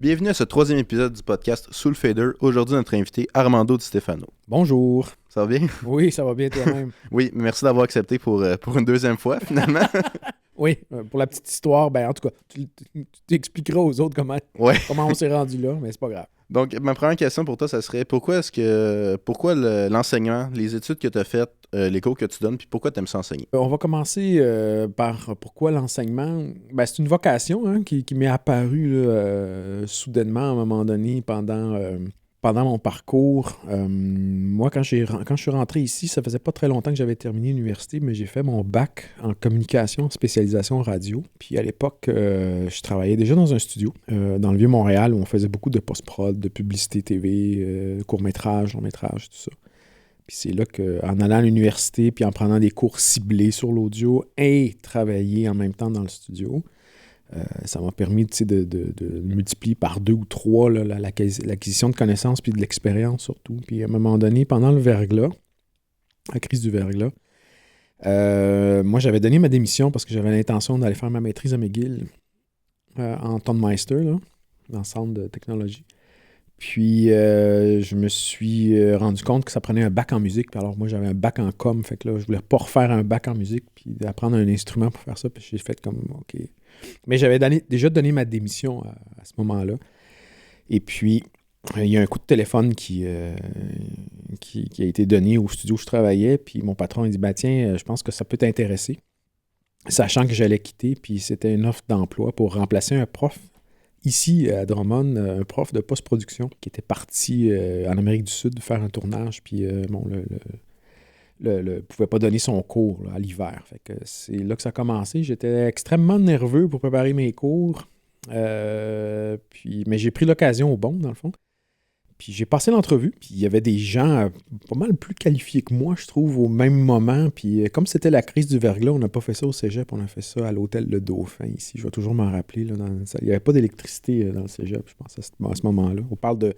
Bienvenue à ce troisième épisode du podcast Sous le Fader. Aujourd'hui, notre invité, Armando Di Stefano. Bonjour. Ça va bien? Oui, ça va bien toi-même. Oui, merci d'avoir accepté pour une deuxième fois, finalement. Oui, pour la petite histoire, en tout cas, tu t'expliqueras aux autres Ouais. comment on s'est rendu là, mais c'est pas grave. Donc, ma première question pour toi, ça serait pourquoi l'enseignement, les études que tu as faites, les cours que tu donnes, puis pourquoi tu aimes ça enseigner? On va commencer par pourquoi l'enseignement. C'est une vocation qui m'est apparue là, soudainement à un moment donné pendant mon parcours. Moi, quand je suis rentré ici, ça faisait pas très longtemps que j'avais terminé l'université, mais j'ai fait mon bac en communication, spécialisation radio. Puis à l'époque, je travaillais déjà dans un studio, dans le Vieux-Montréal, où on faisait beaucoup de post-prod, de publicité TV, court-métrage, long-métrage, tout ça. Puis c'est là qu'en allant à l'université, puis en prenant des cours ciblés sur l'audio et travailler en même temps dans le studio, ça m'a permis de multiplier par 2 ou 3 là, l'acquisition de connaissances puis de l'expérience surtout. Puis à un moment donné, pendant le verglas, la crise du verglas, moi j'avais donné ma démission parce que j'avais l'intention d'aller faire ma maîtrise à McGill en Tonmeister, là, dans le centre de technologie. Puis je me suis rendu compte que ça prenait un bac en musique. Puis alors moi j'avais un bac en com, fait que là je voulais pas refaire un bac en musique puis apprendre un instrument pour faire ça. Puis j'ai fait comme OK. Mais j'avais déjà donné ma démission à ce moment-là. Et puis il y a un coup de téléphone qui a été donné au studio où je travaillais. Puis mon patron il dit tiens, je pense que ça peut t'intéresser. Sachant que j'allais quitter, puis c'était une offre d'emploi pour remplacer un prof. Ici, à Drummond, un prof de post-production qui était parti en Amérique du Sud faire un tournage, puis pouvait pas donner son cours là, à l'hiver. Fait que c'est là que ça a commencé. J'étais extrêmement nerveux pour préparer mes cours, mais j'ai pris l'occasion au bon, dans le fond. Puis j'ai passé l'entrevue, puis il y avait des gens pas mal plus qualifiés que moi, je trouve, au même moment. Puis comme c'était la crise du verglas, on n'a pas fait ça au cégep, on a fait ça à l'hôtel Le Dauphin, ici. Je vais toujours m'en rappeler. Là, il n'y avait pas d'électricité dans le cégep, je pense, à ce moment-là. On parle de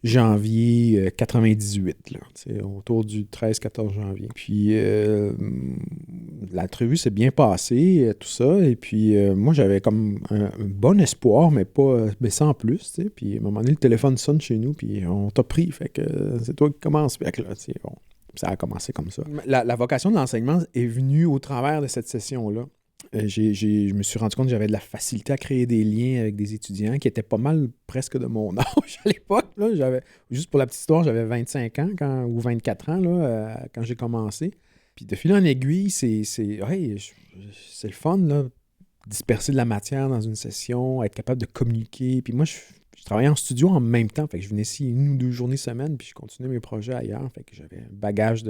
janvier 98, là, autour du 13-14 janvier. Puis l'entrevue s'est bien passée, tout ça. Et puis moi, j'avais comme un bon espoir, mais sans plus. Puis à un moment donné, le téléphone sonne chez nous, puis on t'a pris. Fait que c'est toi qui commence. Fait que là, bon, ça a commencé comme ça. La vocation de l'enseignement est venue au travers de cette session-là. Je me suis rendu compte que j'avais de la facilité à créer des liens avec des étudiants qui étaient pas mal presque de mon âge à l'époque. Là, juste pour la petite histoire, j'avais 25 ans ou 24 ans là, quand j'ai commencé. Puis de fil en aiguille, c'est le fun, là, disperser de la matière dans une session, être capable de communiquer. Puis moi, je travaillais en studio en même temps. Fait que je venais ici 1 ou 2 journées semaine, puis je continuais mes projets ailleurs. Fait que j'avais un bagage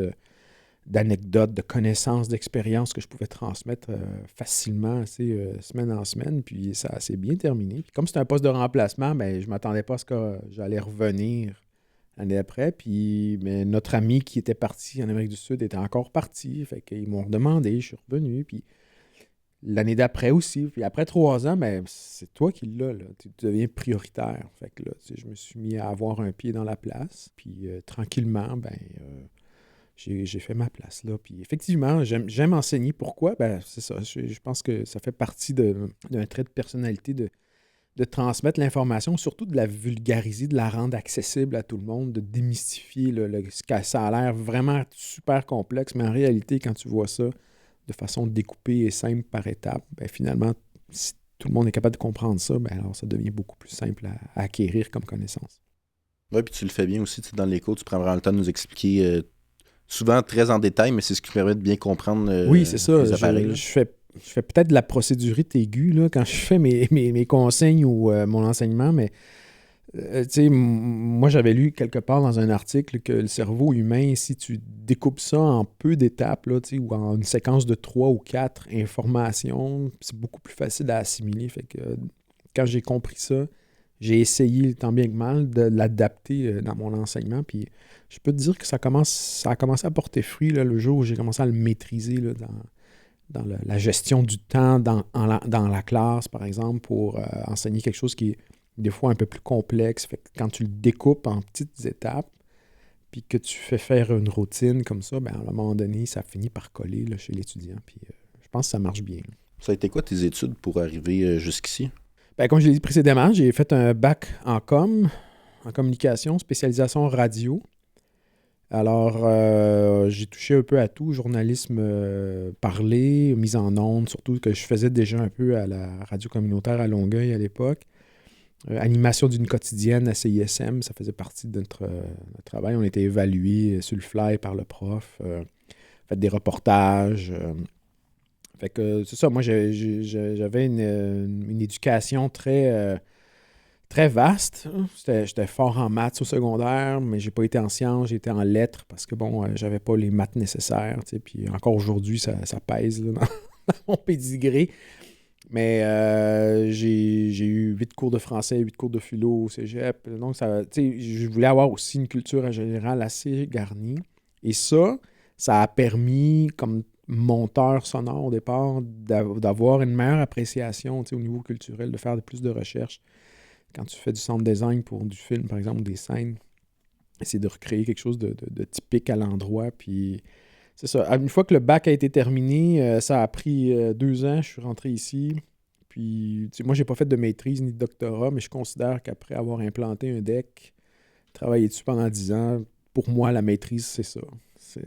d'anecdotes, de connaissances, d'expériences que je pouvais transmettre facilement, semaine en semaine, puis ça s'est bien terminé. Puis comme c'était un poste de remplacement, je m'attendais pas à ce que j'allais revenir l'année après, mais notre ami qui était parti en Amérique du Sud était encore parti, fait qu'ils m'ont redemandé, je suis revenu, puis l'année d'après aussi, puis après 3 ans, c'est toi qui l'as, là, tu deviens prioritaire, fait que là, je me suis mis à avoir un pied dans la place, puis tranquillement, j'ai fait ma place là. Puis effectivement, j'aime enseigner. Pourquoi? C'est ça. Je pense que ça fait partie d'un trait de personnalité de transmettre l'information, surtout de la vulgariser, de la rendre accessible à tout le monde, de démystifier ce que ça a l'air vraiment super complexe, mais en réalité, quand tu vois ça de façon découpée et simple par étapes, finalement, si tout le monde est capable de comprendre ça, alors ça devient beaucoup plus simple à acquérir comme connaissance. Oui, puis tu le fais bien aussi. Dans les cours, tu prends vraiment le temps de nous expliquer souvent très en détail, mais c'est ce qui permet de bien comprendre oui, c'est ça. les appareils. Je fais peut-être de la procédurite aiguë là, quand je fais mes consignes ou mon enseignement, mais moi j'avais lu quelque part dans un article que le cerveau humain, si tu découpes ça en peu d'étapes là, ou en une séquence de 3 ou 4 informations, c'est beaucoup plus facile à assimiler. Fait que quand j'ai compris ça, j'ai essayé tant bien que mal de l'adapter dans mon enseignement, puis je peux te dire que ça a commencé à porter fruit là, le jour où j'ai commencé à le maîtriser là, dans la gestion du temps dans la classe, par exemple, pour enseigner quelque chose qui est des fois un peu plus complexe. Fait que quand tu le découpes en petites étapes, puis que tu fais faire une routine comme ça, à un moment donné, ça finit par coller là, chez l'étudiant. Puis je pense que ça marche bien. Là. Ça a été quoi tes études pour arriver jusqu'ici? Ben, comme je l'ai dit précédemment, j'ai fait un bac en en communication, spécialisation radio. Alors, j'ai touché un peu à tout, journalisme parlé, mise en ondes, surtout que je faisais déjà un peu à la radio communautaire à Longueuil à l'époque. Animation d'une quotidienne à CISM, ça faisait partie de notre travail. On était évalués sur le fly par le prof, fait des reportages. Fait que c'est ça, moi j'avais une éducation très vaste. J'étais fort en maths au secondaire, mais j'ai pas été en sciences, j'ai été en lettres parce que bon, j'avais pas les maths nécessaires. Puis encore aujourd'hui, ça pèse là, dans mon pédigré. Mais j'ai eu 8 cours de français, 8 cours de philo au cégep. Donc, je voulais avoir aussi une culture générale assez garnie. Et ça a permis, comme monteur sonore au départ, d'avoir une meilleure appréciation au niveau culturel, de faire plus de recherches. Quand tu fais du sound design pour du film, par exemple, des scènes, essayer de recréer quelque chose de typique à l'endroit. Puis c'est ça. Une fois que le bac a été terminé, ça a pris 2 ans. Je suis rentré ici. Puis, moi, j'ai pas fait de maîtrise ni de doctorat, mais je considère qu'après avoir implanté un deck, travaillé dessus pendant 10 ans, pour moi, la maîtrise, c'est ça.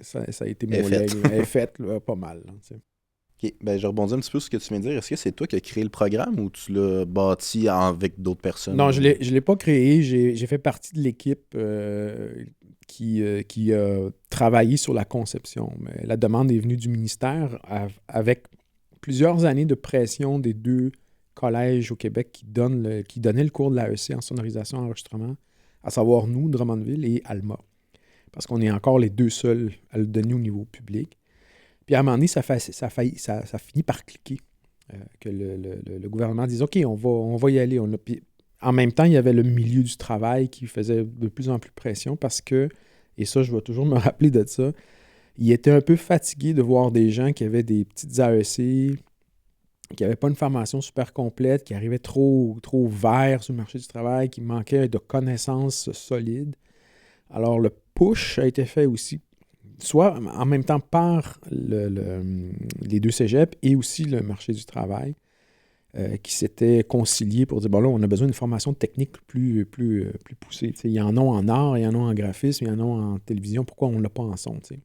Ça a été mon legs. Elle est faite, là, pas mal. Là, OK. Ben, je rebondis un petit peu sur ce que tu viens de dire. Est-ce que c'est toi qui as créé le programme ou tu l'as bâti avec d'autres personnes? Non, je l'ai pas créé. J'ai fait partie de l'équipe qui a travaillé sur la conception. Mais la demande est venue du ministère avec plusieurs années de pression des 2 collèges au Québec qui donnaient le cours de l'AEC en sonorisation et enregistrement, à savoir nous, Drummondville et Alma. Parce qu'on est encore les 2 seuls à le donner au niveau public. Puis à un moment donné, ça finit par cliquer. Que le gouvernement dise « OK, on va y aller ». Puis en même temps, il y avait le milieu du travail qui faisait de plus en plus pression parce que, et ça, je vais toujours me rappeler de ça, il était un peu fatigué de voir des gens qui avaient des petites AEC, qui n'avaient pas une formation super complète, qui arrivaient trop verts sur le marché du travail, qui manquaient de connaissances solides. Alors, le push a été fait aussi, soit en même temps par les 2 cégeps et aussi le marché du travail, qui s'étaient conciliés pour dire, bon là, on a besoin d'une formation technique plus poussée. Il y en a en art, il y en a en graphisme, il y en a en télévision, pourquoi on ne l'a pas en son? T'sais?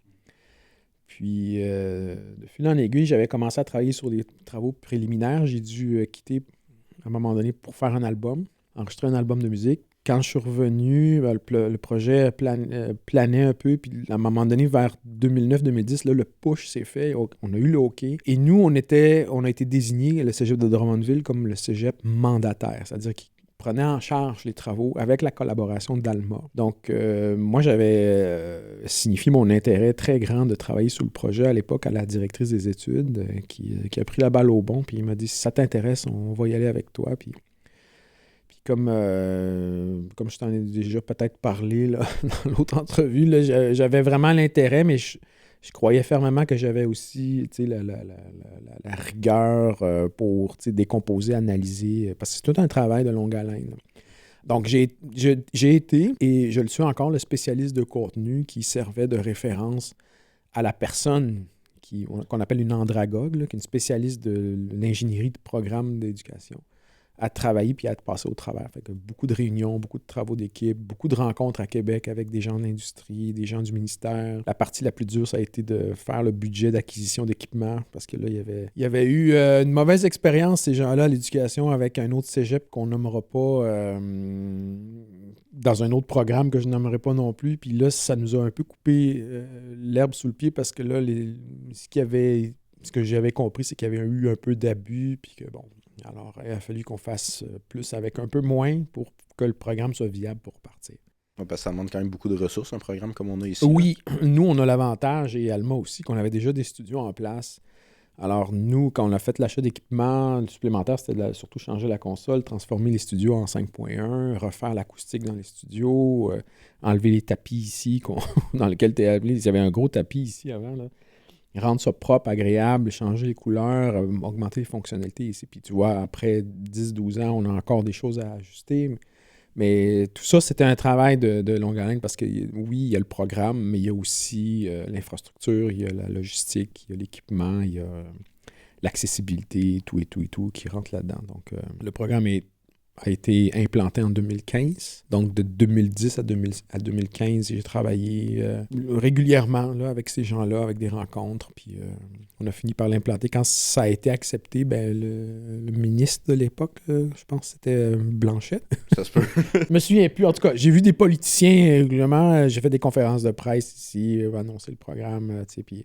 Puis, de fil en aiguille, j'avais commencé à travailler sur des travaux préliminaires. J'ai dû quitter à un moment donné pour faire un album, enregistrer un album de musique. Quand je suis revenu, ben, le projet planait un peu. Puis, à un moment donné, vers 2009-2010, le push s'est fait. On a eu le OK. Et nous, on a été désignés, le cégep de Drummondville, comme le cégep mandataire. C'est-à-dire qu'il prenait en charge les travaux avec la collaboration d'Alma. Donc, moi, j'avais signifié mon intérêt très grand de travailler sur le projet à l'époque à la directrice des études qui a pris la balle au bon, puis il m'a dit « Si ça t'intéresse, on va y aller avec toi. » Puis comme je t'en ai déjà peut-être parlé là, dans l'autre entrevue, là, j'avais vraiment l'intérêt, mais je croyais fermement que j'avais aussi la rigueur pour décomposer, analyser, parce que c'est tout un travail de longue haleine. Là. Donc, j'ai été, et je le suis encore, le spécialiste de contenu qui servait de référence à la personne qu'on appelle une andragogue, là, qui est une spécialiste de l'ingénierie de programme d'éducation, à travailler puis à passer au travers. Fait que beaucoup de réunions, beaucoup de travaux d'équipe, beaucoup de rencontres à Québec avec des gens de l'industrie, des gens du ministère. La partie la plus dure, ça a été de faire le budget d'acquisition d'équipement parce que là, il y avait eu une mauvaise expérience, ces gens-là, à l'éducation, avec un autre cégep qu'on nommera pas dans un autre programme que je nommerai pas non plus. Puis là, ça nous a un peu coupé l'herbe sous le pied parce que là, ce que j'avais compris, c'est qu'il y avait eu un peu d'abus puis que bon. Alors, il a fallu qu'on fasse plus avec un peu moins pour que le programme soit viable pour partir. Ouais, parce que ça demande quand même beaucoup de ressources, un programme comme on a ici. Oui, nous, on a l'avantage, et Alma aussi, qu'on avait déjà des studios en place. Alors, nous, quand on a fait l'achat d'équipements supplémentaires, c'était surtout changer la console, transformer les studios en 5.1, refaire l'acoustique dans les studios, enlever les tapis ici dans lesquels tu es appelé. Il y avait un gros tapis ici avant, là. Rendre ça propre, agréable, changer les couleurs, augmenter les fonctionnalités ici. Puis tu vois, après 10-12 ans, on a encore des choses à ajuster. Mais tout ça, c'était un travail de longue haleine parce que oui, il y a le programme, mais il y a aussi l'infrastructure, il y a la logistique, il y a l'équipement, il y a l'accessibilité, tout qui rentre là-dedans. Donc, le programme est a été implanté en 2015. Donc, de 2010 à 2015, j'ai travaillé régulièrement là, avec ces gens-là, avec des rencontres. Puis, on a fini par l'implanter. Quand ça a été accepté, le ministre de l'époque, je pense que c'était Blanchette. Ça se peut. Je me souviens plus. En tout cas, j'ai vu des politiciens régulièrement. J'ai fait des conférences de presse ici, annoncer le programme. Puis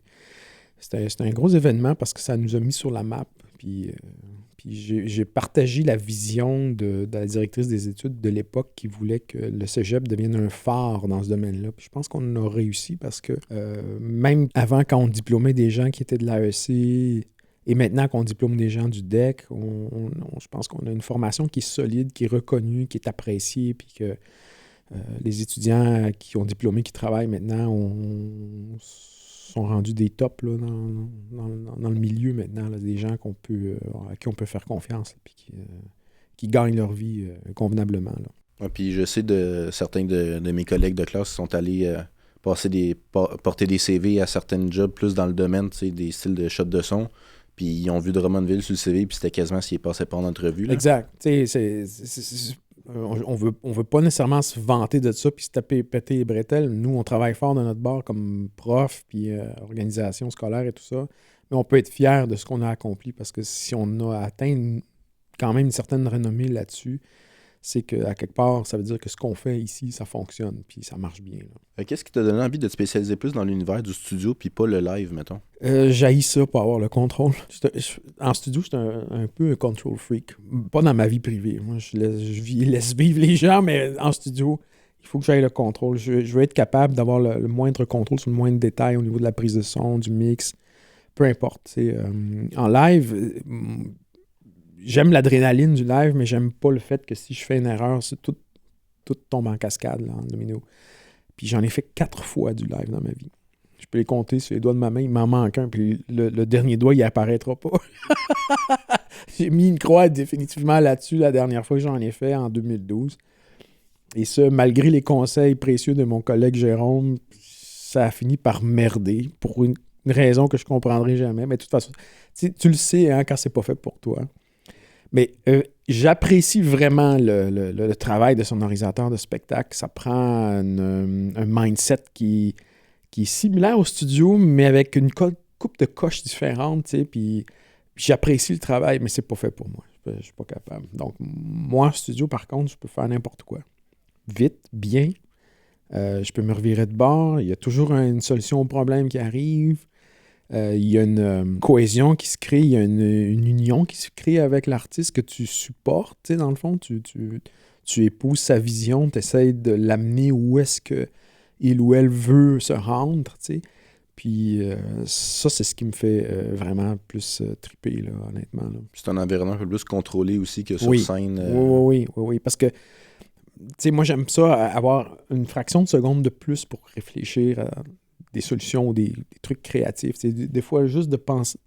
c'était un gros événement parce que ça nous a mis sur la map. Puis j'ai partagé la vision de la directrice des études de l'époque qui voulait que le cégep devienne un phare dans ce domaine-là. Puis je pense qu'on a réussi parce que même avant, quand on diplômait des gens qui étaient de l'AEC et maintenant qu'on diplôme des gens du DEC, je pense qu'on a une formation qui est solide, qui est reconnue, qui est appréciée, puis que les étudiants qui ont diplômé, qui travaillent maintenant, sont rendus des tops là, dans le milieu maintenant, là, des gens à qui on peut faire confiance et qui gagnent leur vie convenablement. Là. Ouais, puis je sais de certains de mes collègues de classe qui sont allés porter des CV à certains jobs plus dans le domaine, des styles de shot de son. Puis ils ont vu Drummondville sur le CV, puis c'était quasiment s'ils passaient pas en entrevue. Là. Exact. On veut pas nécessairement se vanter de ça puis se péter les bretelles. Nous, on travaille fort dans notre bar comme prof puis organisation scolaire et tout ça. Mais on peut être fier de ce qu'on a accompli parce que si on a atteint quand même une certaine renommée là-dessus, c'est qu'à quelque part, ça veut dire que ce qu'on fait ici, ça fonctionne puis ça marche bien. Là. Qu'est-ce qui t'a donné envie de te spécialiser plus dans l'univers du studio puis pas le live, mettons? J'haïs ça pour avoir le contrôle. En studio, j'étais un peu un control freak. Pas dans ma vie privée. Moi, je laisse vivre les gens, mais en studio, il faut que j'aille le contrôle. Je veux être capable d'avoir le moindre contrôle sur le moindre détail au niveau de la prise de son, du mix, peu importe. En live, j'aime l'adrénaline du live, mais j'aime pas le fait que si je fais une erreur, tout tombe en cascade là, en domino. Puis j'en ai fait 4 fois du live dans ma vie. Je peux les compter sur les doigts de ma main. Il m'en manque un, puis le dernier doigt, il apparaîtra pas. J'ai mis une croix définitivement là-dessus la dernière fois que j'en ai fait, en 2012. Et ça, malgré les conseils précieux de mon collègue Jérôme, ça a fini par merder pour une raison que je comprendrai jamais. Mais de toute façon, tu le sais hein, quand c'est pas fait pour toi. Mais j'apprécie vraiment le travail de sonorisisateur de spectacle. Ça prend un mindset qui est similaire au studio, mais avec une coupe de coches différentes, tu sais, puis j'apprécie le travail, mais c'est pas fait pour moi. Je suis pas capable. Donc, moi, en studio, par contre, je peux faire n'importe quoi. Vite, bien. Je peux me revirer de bord. Il y a toujours une solution au problème qui arrive. Il y a une cohésion qui se crée, il y a une union qui se crée avec l'artiste que tu supportes, tu sais, dans le fond. Tu épouses sa vision, tu essaies de l'amener où est-ce qu'il ou elle veut se rendre, tu sais. Puis ça, c'est ce qui me fait vraiment plus triper, là, honnêtement. Là. C'est un environnement un peu plus contrôlé aussi que sur scène. Oui, parce que, tu sais, moi, j'aime ça, avoir une fraction de seconde de plus pour réfléchir à des solutions ou des trucs créatifs. Tu sais, des fois, juste de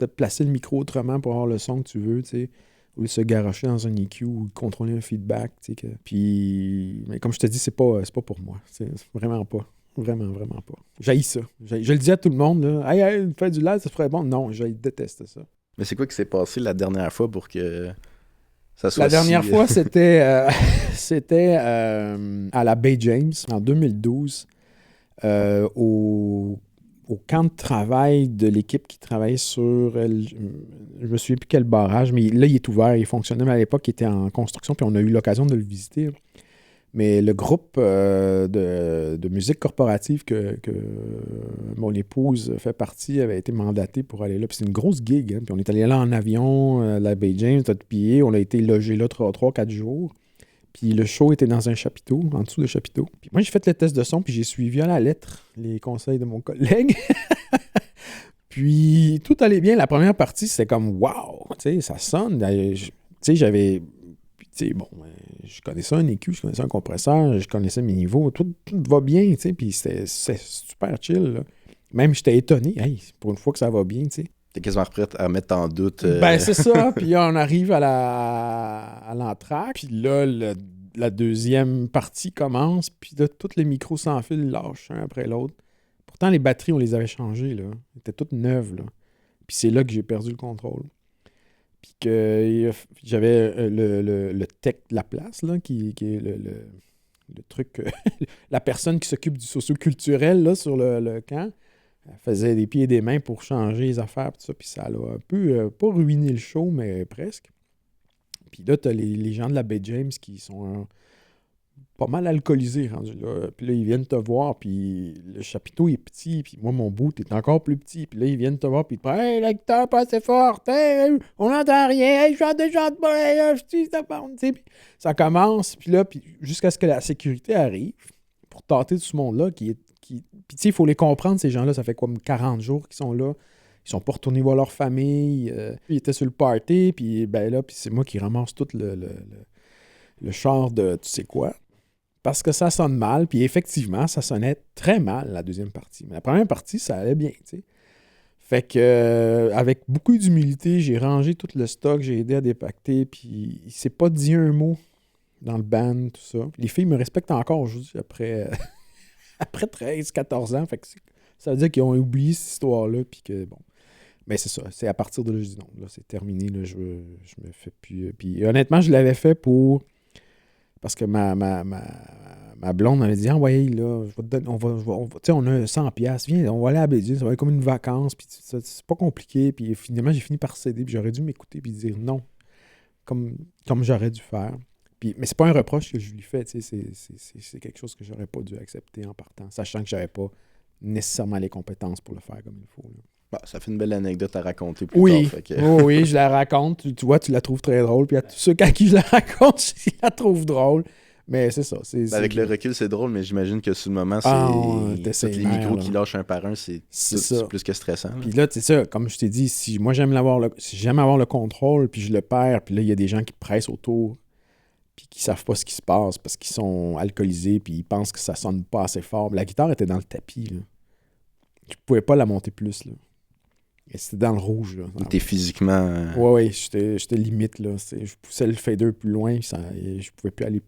placer le micro autrement pour avoir le son que tu veux, tu sais, ou de se garrocher dans un EQ ou de contrôler un feedback, tu sais. Puis, mais comme je te dis, c'est pas pour moi. C'est vraiment pas. Vraiment, vraiment pas. J'haïs ça. Je le dis à tout le monde, là. Hey, faire du live, ça serait bon. Non, je déteste ça. Mais c'est quoi qui s'est passé la dernière fois pour que ça soit La dernière fois, c'était à la Bay James, en 2012, au camp de travail de l'équipe qui travaillait sur... je me souviens plus quel barrage, mais là, il est ouvert, il fonctionnait, mais à l'époque, il était en construction, puis on a eu l'occasion de le visiter. Mais le groupe de musique corporative que mon épouse fait partie avait été mandaté pour aller là. Puis c'est une grosse gig. Hein? Puis on est allé là en avion, la Bay James, tout pillé. On a été logé là 3-4 jours. Puis le show était dans un chapiteau, en dessous de chapiteau. Puis moi, j'ai fait le test de son, puis j'ai suivi à la lettre les conseils de mon collègue. Puis tout allait bien. La première partie, c'était comme « wow! » Tu sais, ça sonne. Tu sais, j'avais... Tu sais, bon, je connaissais un EQ, je connaissais un compresseur, je connaissais mes niveaux, tout va bien, tu sais, puis c'est super chill, là. Même j'étais étonné, hey, pour une fois que ça va bien, tu sais. T'es quasiment prêt à mettre en doute. Ben, c'est ça, puis on arrive à l'entraque, puis là, la deuxième partie commence, puis là, tous les micros sans fil lâchent un après l'autre. Pourtant, les batteries, on les avait changées, là. Elles étaient toutes neuves, là. Puis c'est là que j'ai perdu le contrôle. Puis que j'avais le tech de la place, là, qui est le truc, la personne qui s'occupe du socio-culturel là, sur le camp. Elle faisait des pieds et des mains pour changer les affaires, tout ça, puis ça l'a un peu, pas ruiné le show, mais presque. Puis là, t'as les gens de la Baie James qui sont pas mal alcoolisés rendus là. Puis là, ils viennent te voir, puis le chapiteau est petit, puis moi, mon bout est encore plus petit. Puis là, ils viennent te voir, puis ils te disent « Hey, la guitare pas assez forte! Hey, on n'entend rien! Hey, chante pas! Hey, ça parle! » Puis ça commence, puis là, puis jusqu'à ce que la sécurité arrive pour tâter tout ce monde-là Puis tu sais, il faut les comprendre, ces gens-là, ça fait comme 40 jours qu'ils sont là. Ils sont pas retournés voir leur famille. Ils étaient sur le party, puis ben là, puis c'est moi qui ramasse tout le char de tu sais quoi. Parce que ça sonne mal, puis effectivement, ça sonnait très mal, la deuxième partie. Mais la première partie, ça allait bien, tu sais. Fait que, avec beaucoup d'humilité, j'ai rangé tout le stock, j'ai aidé à dépacter, puis il s'est pas dit un mot dans le band, tout ça. Les filles me respectent encore aujourd'hui, après 13-14 ans. Fait que ça veut dire qu'ils ont oublié cette histoire-là, puis que, bon. Mais c'est ça, c'est à partir de là, je dis non, là, c'est terminé, là, je me fais plus... Puis honnêtement, je l'avais fait pour... Parce que ma blonde m'avait dit « Ah ouais, là, je vais te donner, tu sais, on a 100$, viens, on va aller à Bédier, ça va être comme une vacance, puis c'est pas compliqué. » Puis finalement, j'ai fini par céder, puis j'aurais dû m'écouter, puis dire non, comme j'aurais dû faire. Puis, mais c'est pas un reproche que je lui fais, tu sais, c'est quelque chose que j'aurais pas dû accepter en partant, sachant que j'avais pas nécessairement les compétences pour le faire comme il faut, là. Bah, ça fait une belle anecdote à raconter plus tard. Fait que... Oui, je la raconte. Tu vois, tu la trouves très drôle. Puis à tous ceux à qui je la raconte, ils la trouvent drôle. Mais c'est ça. Avec le recul, c'est drôle, mais j'imagine que sur le moment, c'est tous les micros qui lâchent un par un, c'est plus que stressant. Là. Puis là, c'est ça, comme je t'ai dit, si j'aime avoir le contrôle, puis je le perds, puis là, il y a des gens qui pressent autour, puis qui savent pas ce qui se passe parce qu'ils sont alcoolisés, puis ils pensent que ça sonne pas assez fort. La guitare était dans le tapis, là. Je pouvais pas la monter plus, là. Et c'était dans le rouge, là. T'es physiquement... Ouais, j'étais limite, là. Je poussais le fader plus loin, je pouvais plus aller...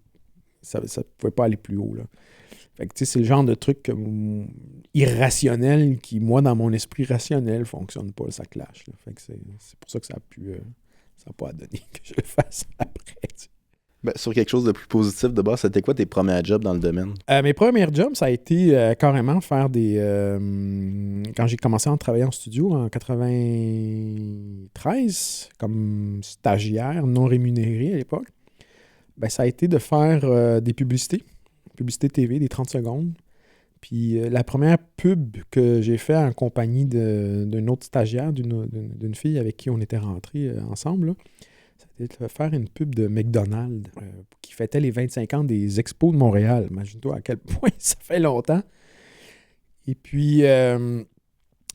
Ça pouvait pas aller plus haut, là. Fait que, tu sais, c'est le genre de truc irrationnel qui, moi, dans mon esprit rationnel, fonctionne pas, ça clash, là. Fait que c'est pour ça que ça a pas donné que je le fasse après, tu sais. Ben, sur quelque chose de plus positif, de base, c'était quoi tes premiers jobs dans le domaine? Mes premiers jobs, ça a été carrément faire des... quand j'ai commencé à travailler en studio en 93, comme stagiaire non rémunéré à l'époque, ben, ça a été de faire des publicités TV, des 30 secondes. Puis la première pub que j'ai fait en compagnie d'un autre stagiaire, d'une fille avec qui on était rentrés ensemble, là, c'était de faire une pub de McDonald's qui fêtait les 25 ans des Expos de Montréal. Imagine-toi à quel point ça fait longtemps. Et puis,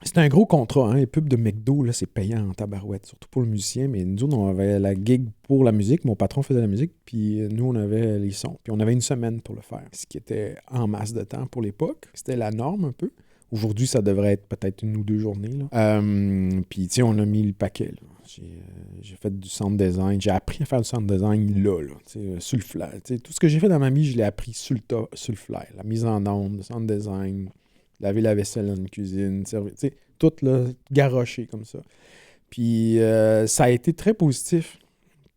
c'était un gros contrat. Hein. Les pubs de McDo, là, c'est payant en tabarouette, surtout pour le musicien. Mais nous, on avait la gig pour la musique. Mon patron faisait la musique, puis nous, on avait les sons. Puis on avait une semaine pour le faire, ce qui était en masse de temps pour l'époque. C'était la norme un peu. Aujourd'hui, ça devrait être peut-être 1 ou 2 journées. Puis, tu sais, on a mis le paquet. Là. J'ai fait du sound design. J'ai appris à faire du sound design là sur le fly. Tout ce que j'ai fait dans ma vie, je l'ai appris sur le fly. La mise en onde, le sound design, laver la vaisselle dans une cuisine, tout là, garoché comme ça. Puis, ça a été très positif.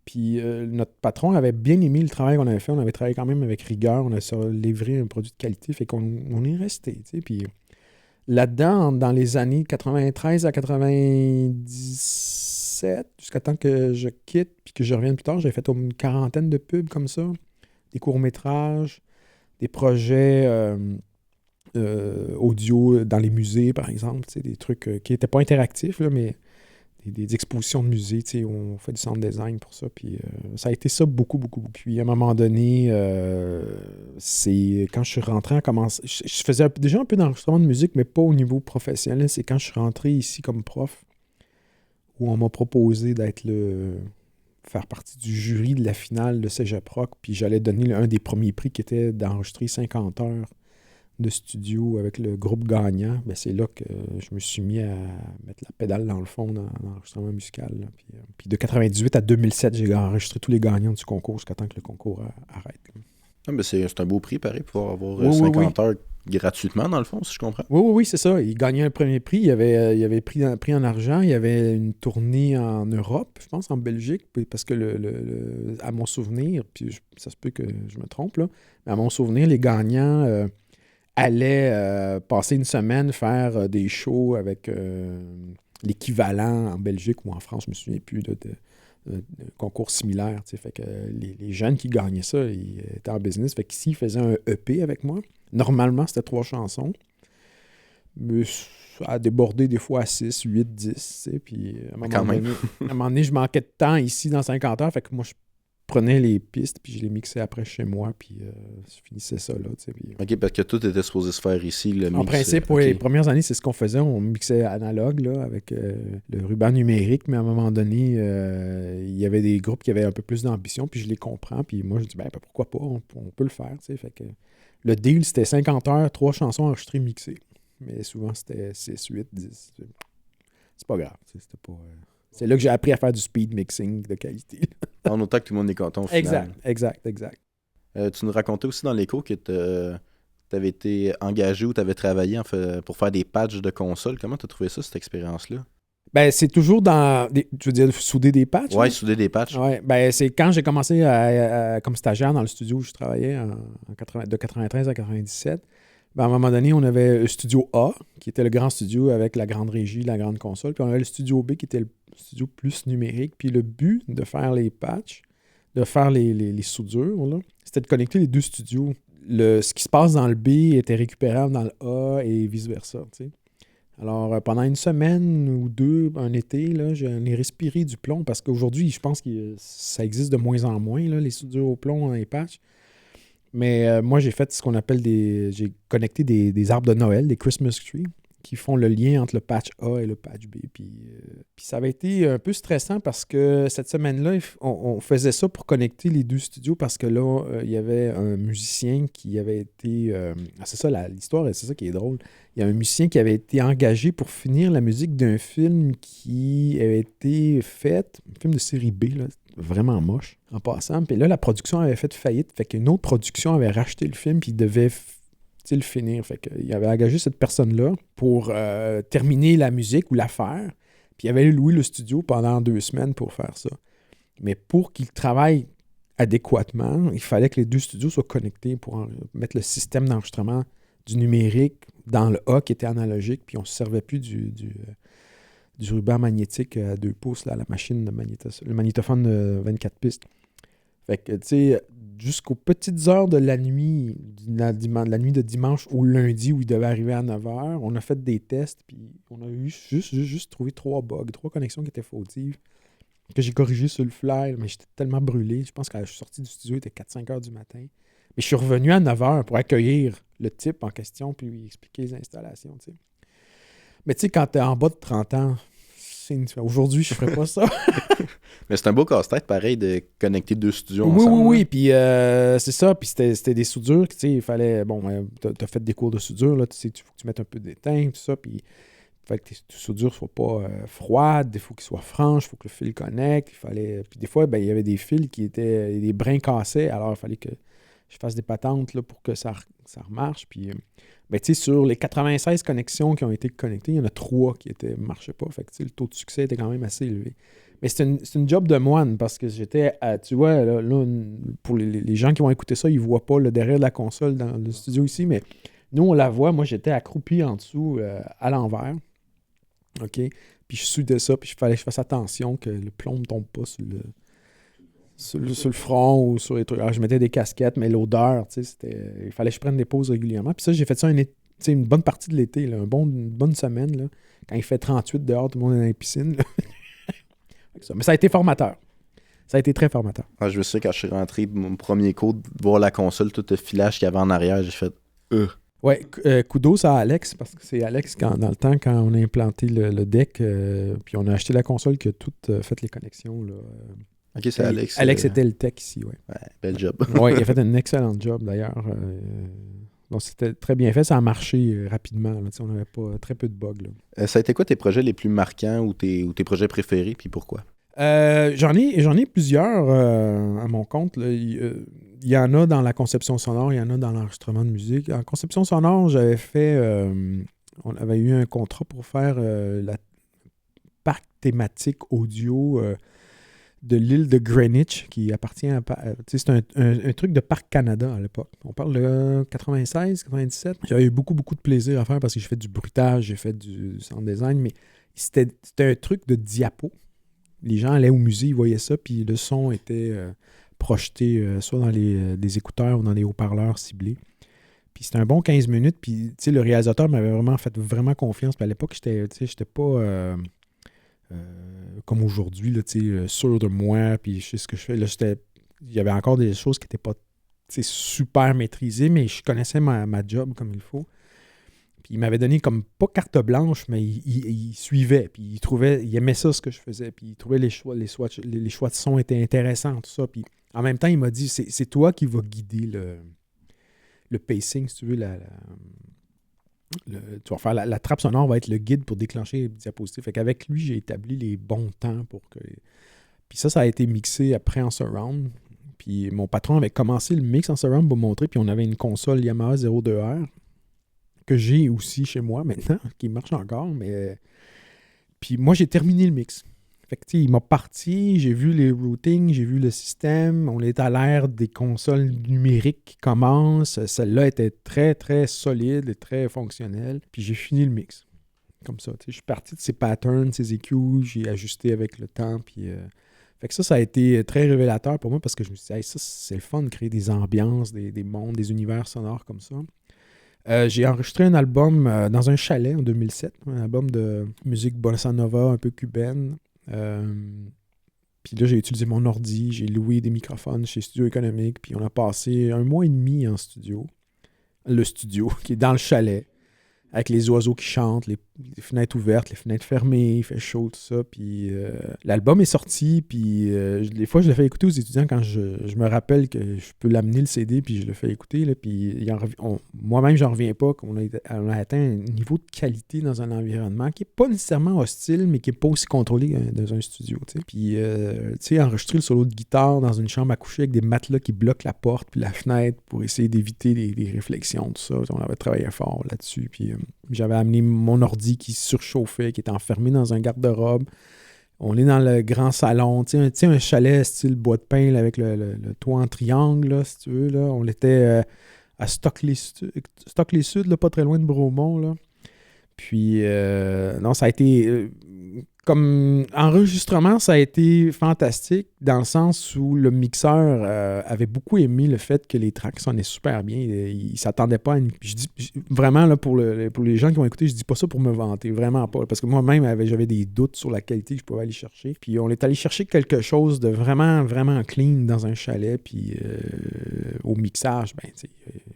Puis, notre patron avait bien aimé le travail qu'on avait fait. On avait travaillé quand même avec rigueur. On a livré un produit de qualité. Fait qu'on est resté. Puis, là-dedans, dans les années 93 à 97, jusqu'à temps que je quitte puis que je revienne plus tard, j'ai fait une quarantaine de pubs comme ça, des courts-métrages, des projets audio dans les musées, par exemple, des trucs qui n'étaient pas interactifs, là, mais des expositions de musées, où on fait du sound design pour ça. Puis ça a été ça beaucoup, beaucoup, beaucoup. Puis à un moment donné, c'est quand je suis rentré, je faisais déjà un peu d'enregistrement de musique, mais pas au niveau professionnel. C'est quand je suis rentré ici comme prof, où on m'a proposé faire partie du jury de la finale de Cégep Rock, puis j'allais donner un des premiers prix qui était d'enregistrer 50 heures de studio avec le groupe gagnant. Ben, c'est là que je me suis mis à mettre la pédale dans le fond dans l'enregistrement musical. Là. Puis de 98 à 2007, j'ai enregistré tous les gagnants du concours jusqu'à temps que le concours arrête. Ah, ben c'est un beau prix, pareil, pour avoir 50 heures gratuitement, dans le fond, si je comprends. Oui, c'est ça. Il gagnait un premier prix. Il avait pris un prix en argent. Il y avait une tournée en Europe, je pense, en Belgique, parce que à mon souvenir, puis ça se peut que je me trompe, là, mais à mon souvenir, les gagnants allaient passer une semaine faire des shows avec l'équivalent en Belgique ou en France, je me souviens plus de concours similaires. Fait que les jeunes qui gagnaient ça, ils étaient en business. Fait qu'ici, ils faisaient un EP avec moi. Normalement, c'était 3 chansons. Mais ça a débordé des fois à 6, 8, 10. Puis à un moment donné, je manquais de temps ici dans 50 heures. Fait que moi, je prenais les pistes puis je les mixais après chez moi. Puis je finissais ça là. Puis, OK, parce que tout était supposé se faire ici. En principe, oui. Les premières années, c'est ce qu'on faisait. On mixait analogue là, avec le ruban numérique. Mais à un moment donné, il y avait des groupes qui avaient un peu plus d'ambition. Puis je les comprends. Puis moi, je dis, pourquoi pas? On peut le faire. Fait que le deal, c'était 50 heures, 3 chansons enregistrées, mixées. Mais souvent, c'était 6, 8, 10. C'est pas grave. C'était pas, c'est là que j'ai appris à faire du speed mixing de qualité. En autant que tout le monde est content au final. Exact. Tu nous racontais aussi dans l'écho que tu avais été engagé ou tu avais travaillé pour faire des patchs de console. Comment tu as trouvé ça, cette expérience-là? C'est toujours tu veux dire, souder des patchs? Oui, souder des patchs. Ouais, c'est quand j'ai commencé comme stagiaire dans le studio où je travaillais de 93 à 97. À un moment donné, on avait le studio A, qui était le grand studio avec la grande régie, la grande console. Puis on avait le studio B, qui était le studio plus numérique. Puis le but de faire les patchs, de faire les soudures, là, c'était de connecter les 2 studios. Ce qui se passe dans le B était récupérable dans le A et vice-versa. T'sais. Alors, pendant une semaine ou 2, un été, là, j'en ai respiré du plomb parce qu'aujourd'hui, je pense que ça existe de moins en moins, là, les soudures au plomb dans les patchs. Mais moi, j'ai fait ce qu'on appelle j'ai connecté des arbres de Noël, des Christmas trees, qui font le lien entre le patch A et le patch B. Puis ça avait été un peu stressant parce que cette semaine-là, on faisait ça pour connecter les 2 studios parce que là, il y avait un musicien qui avait été... c'est ça, l'histoire, c'est ça qui est drôle. Il y a un musicien qui avait été engagé pour finir la musique d'un film qui avait été fait, un film de série B, là, vraiment moche, en passant. Puis là, la production avait fait faillite. Fait qu'une autre production avait racheté le film, puis il devait le finir. Fait qu'il avait engagé cette personne-là pour terminer la musique ou la faire. Puis il avait loué le studio pendant 2 semaines pour faire ça. Mais pour qu'il travaille adéquatement, il fallait que les 2 studios soient connectés pour mettre le système d'enregistrement du numérique dans le A qui était analogique, puis on ne se servait plus du ruban magnétique à 2 pouces, là, la machine de le magnétophone de 24 pistes. Fait que, tu sais, jusqu'aux petites heures de la nuit, la nuit de dimanche au lundi où il devait arriver à 9h, on a fait des tests, puis on a eu juste trouvé 3 bugs, 3 connexions qui étaient fautives, que j'ai corrigées sur le fly, mais j'étais tellement brûlé. Je pense que quand je suis sorti du studio, il était 4-5 heures du matin. Mais je suis revenu à 9h pour accueillir le type en question, puis lui expliquer les installations, tu sais. Mais tu sais, quand t'es en bas de 30 ans, aujourd'hui, je ferais pas ça. Mais c'est un beau casse-tête, pareil, de connecter 2 studios ensemble. Oui, puis c'est ça. Puis c'était des soudures, tu sais, il fallait... Bon, t'as fait des cours de soudure, là, tu sais, il faut que tu mettes un peu d'étain, tout ça, puis il fallait que tes soudures soient pas froides, il faut qu'ils soient franches, il faut que le fil connecte, Puis des fois, il y avait des fils qui étaient... des brins cassés, alors il fallait que je fasse des patentes là, pour que ça remarche, puis... tu sais, sur les 96 connexions qui ont été connectées, il y en a 3 qui ne marchaient pas. Fait que le taux de succès était quand même assez élevé. Mais c'est une job de moine parce que j'étais, tu vois, là, pour les gens qui vont écouter ça, ils ne voient pas le derrière de la console dans le studio ici, mais nous, on la voit. Moi, j'étais accroupi en dessous à l'envers. OK? Puis je soudais ça, puis il fallait que je fasse attention que le plomb ne tombe pas sur le front ou sur les trucs. Alors, je mettais des casquettes, mais l'odeur, tu sais, il fallait que je prenne des pauses régulièrement. Puis ça, j'ai fait ça une bonne partie de l'été, là, une bonne semaine, là, quand il fait 38 dehors, tout le monde est dans les piscines. Mais ça a été formateur. Ça a été très formateur. Ah, je me souviens, quand je suis rentré, mon premier cours, de voir la console, tout le filage qu'il y avait en arrière, j'ai fait Ouais, kudos à Alex, parce que c'est Alex, dans le temps, quand on a implanté le deck, puis on a acheté la console qui a toutes fait les connexions, là. OK, c'est Alex. Alex était le tech ici, oui. Ouais, bel job. Oui, il a fait un excellent job, d'ailleurs. Donc, c'était très bien fait. Ça a marché rapidement. Là. On n'avait pas très peu de bugs. Là. Ça a été quoi tes projets les plus marquants ou tes projets préférés, puis pourquoi? J'en ai plusieurs à mon compte. Là. Il y en a dans la conception sonore, il y en a dans l'enregistrement de musique. En conception sonore, j'avais fait... on avait eu un contrat pour faire la parc thématique audio de l'île de Greenwich, qui appartient à... c'est un truc de Parc Canada à l'époque. On parle de 96, 97. J'avais eu beaucoup, beaucoup de plaisir à faire parce que j'ai fait du bruitage, j'ai fait du sound design, mais c'était un truc de diapo. Les gens allaient au musée, ils voyaient ça, puis le son était projeté soit dans des écouteurs ou dans des haut-parleurs ciblés. Puis c'était un bon 15 minutes, puis le réalisateur m'avait vraiment fait vraiment confiance. Puis à l'époque, j'étais pas comme aujourd'hui, là, sûr de moi, puis je sais ce que je fais. Là, il y avait encore des choses qui n'étaient pas super maîtrisées, mais je connaissais ma job comme il faut. Puis il m'avait donné comme pas carte blanche, mais il suivait, puis il aimait ça ce que je faisais, puis il trouvait les choix de son étaient intéressants, tout ça. Puis en même temps, il m'a dit, c'est toi qui vas guider le pacing, si tu veux, tu vas faire la trappe sonore va être le guide pour déclencher les diapositives. Fait qu'avec lui, j'ai établi les bons temps pour que... Puis ça a été mixé après en surround. Puis mon patron avait commencé le mix en surround pour me montrer, puis on avait une console Yamaha 02R que j'ai aussi chez moi maintenant, qui marche encore, mais... Puis moi, j'ai terminé le mix. Fait que, il m'a parti, j'ai vu les routings, j'ai vu le système, on est à l'ère des consoles numériques qui commencent. Celle-là était très, très solide et très fonctionnelle. Puis j'ai fini le mix. Comme ça, je suis parti de ces patterns, ces EQ, j'ai ajusté avec le temps, puis... Fait que ça a été très révélateur pour moi parce que je me suis dit, hey, ça, c'est le fun de créer des ambiances, des mondes, des univers sonores comme ça. J'ai enregistré un album dans un chalet en 2007, un album de musique bossa nova un peu cubaine. Puis là, j'ai utilisé mon ordi, j'ai loué des microphones chez Studio Économique, puis on a passé 1 mois et demi en studio. Le studio, qui est dans le chalet, avec les oiseaux qui chantent, les fenêtres ouvertes, les fenêtres fermées, il fait chaud, tout ça. Puis l'album est sorti, puis des fois, je le fais écouter aux étudiants quand je me rappelle que je peux l'amener le CD, puis je le fais écouter. Là, puis moi-même, j'en reviens pas qu'on a atteint un niveau de qualité dans un environnement qui n'est pas nécessairement hostile, mais qui n'est pas aussi contrôlé dans un studio. T'sais. Puis, enregistrer le solo de guitare dans une chambre à coucher avec des matelas qui bloquent la porte puis la fenêtre pour essayer d'éviter des réflexions, tout ça. On avait travaillé fort là-dessus, puis... J'avais amené mon ordi qui surchauffait, qui était enfermé dans un garde-robe. On est dans le grand salon, tu sais, un chalet style bois de pin là, avec le toit en triangle, là, si tu veux. Là. On était à Stockley-Sud, là, pas très loin de Bromont. Là. Puis, non, ça a été... comme enregistrement, ça a été fantastique dans le sens où le mixeur avait beaucoup aimé le fait que les tracks sonnaient super bien. Il ne s'attendait pas à une... Je dis, vraiment, là, pour les gens qui ont écouté, je dis pas ça pour me vanter, vraiment pas. Parce que moi-même, j'avais des doutes sur la qualité que je pouvais aller chercher. Puis on est allé chercher quelque chose de vraiment, vraiment clean dans un chalet. Puis au mixage,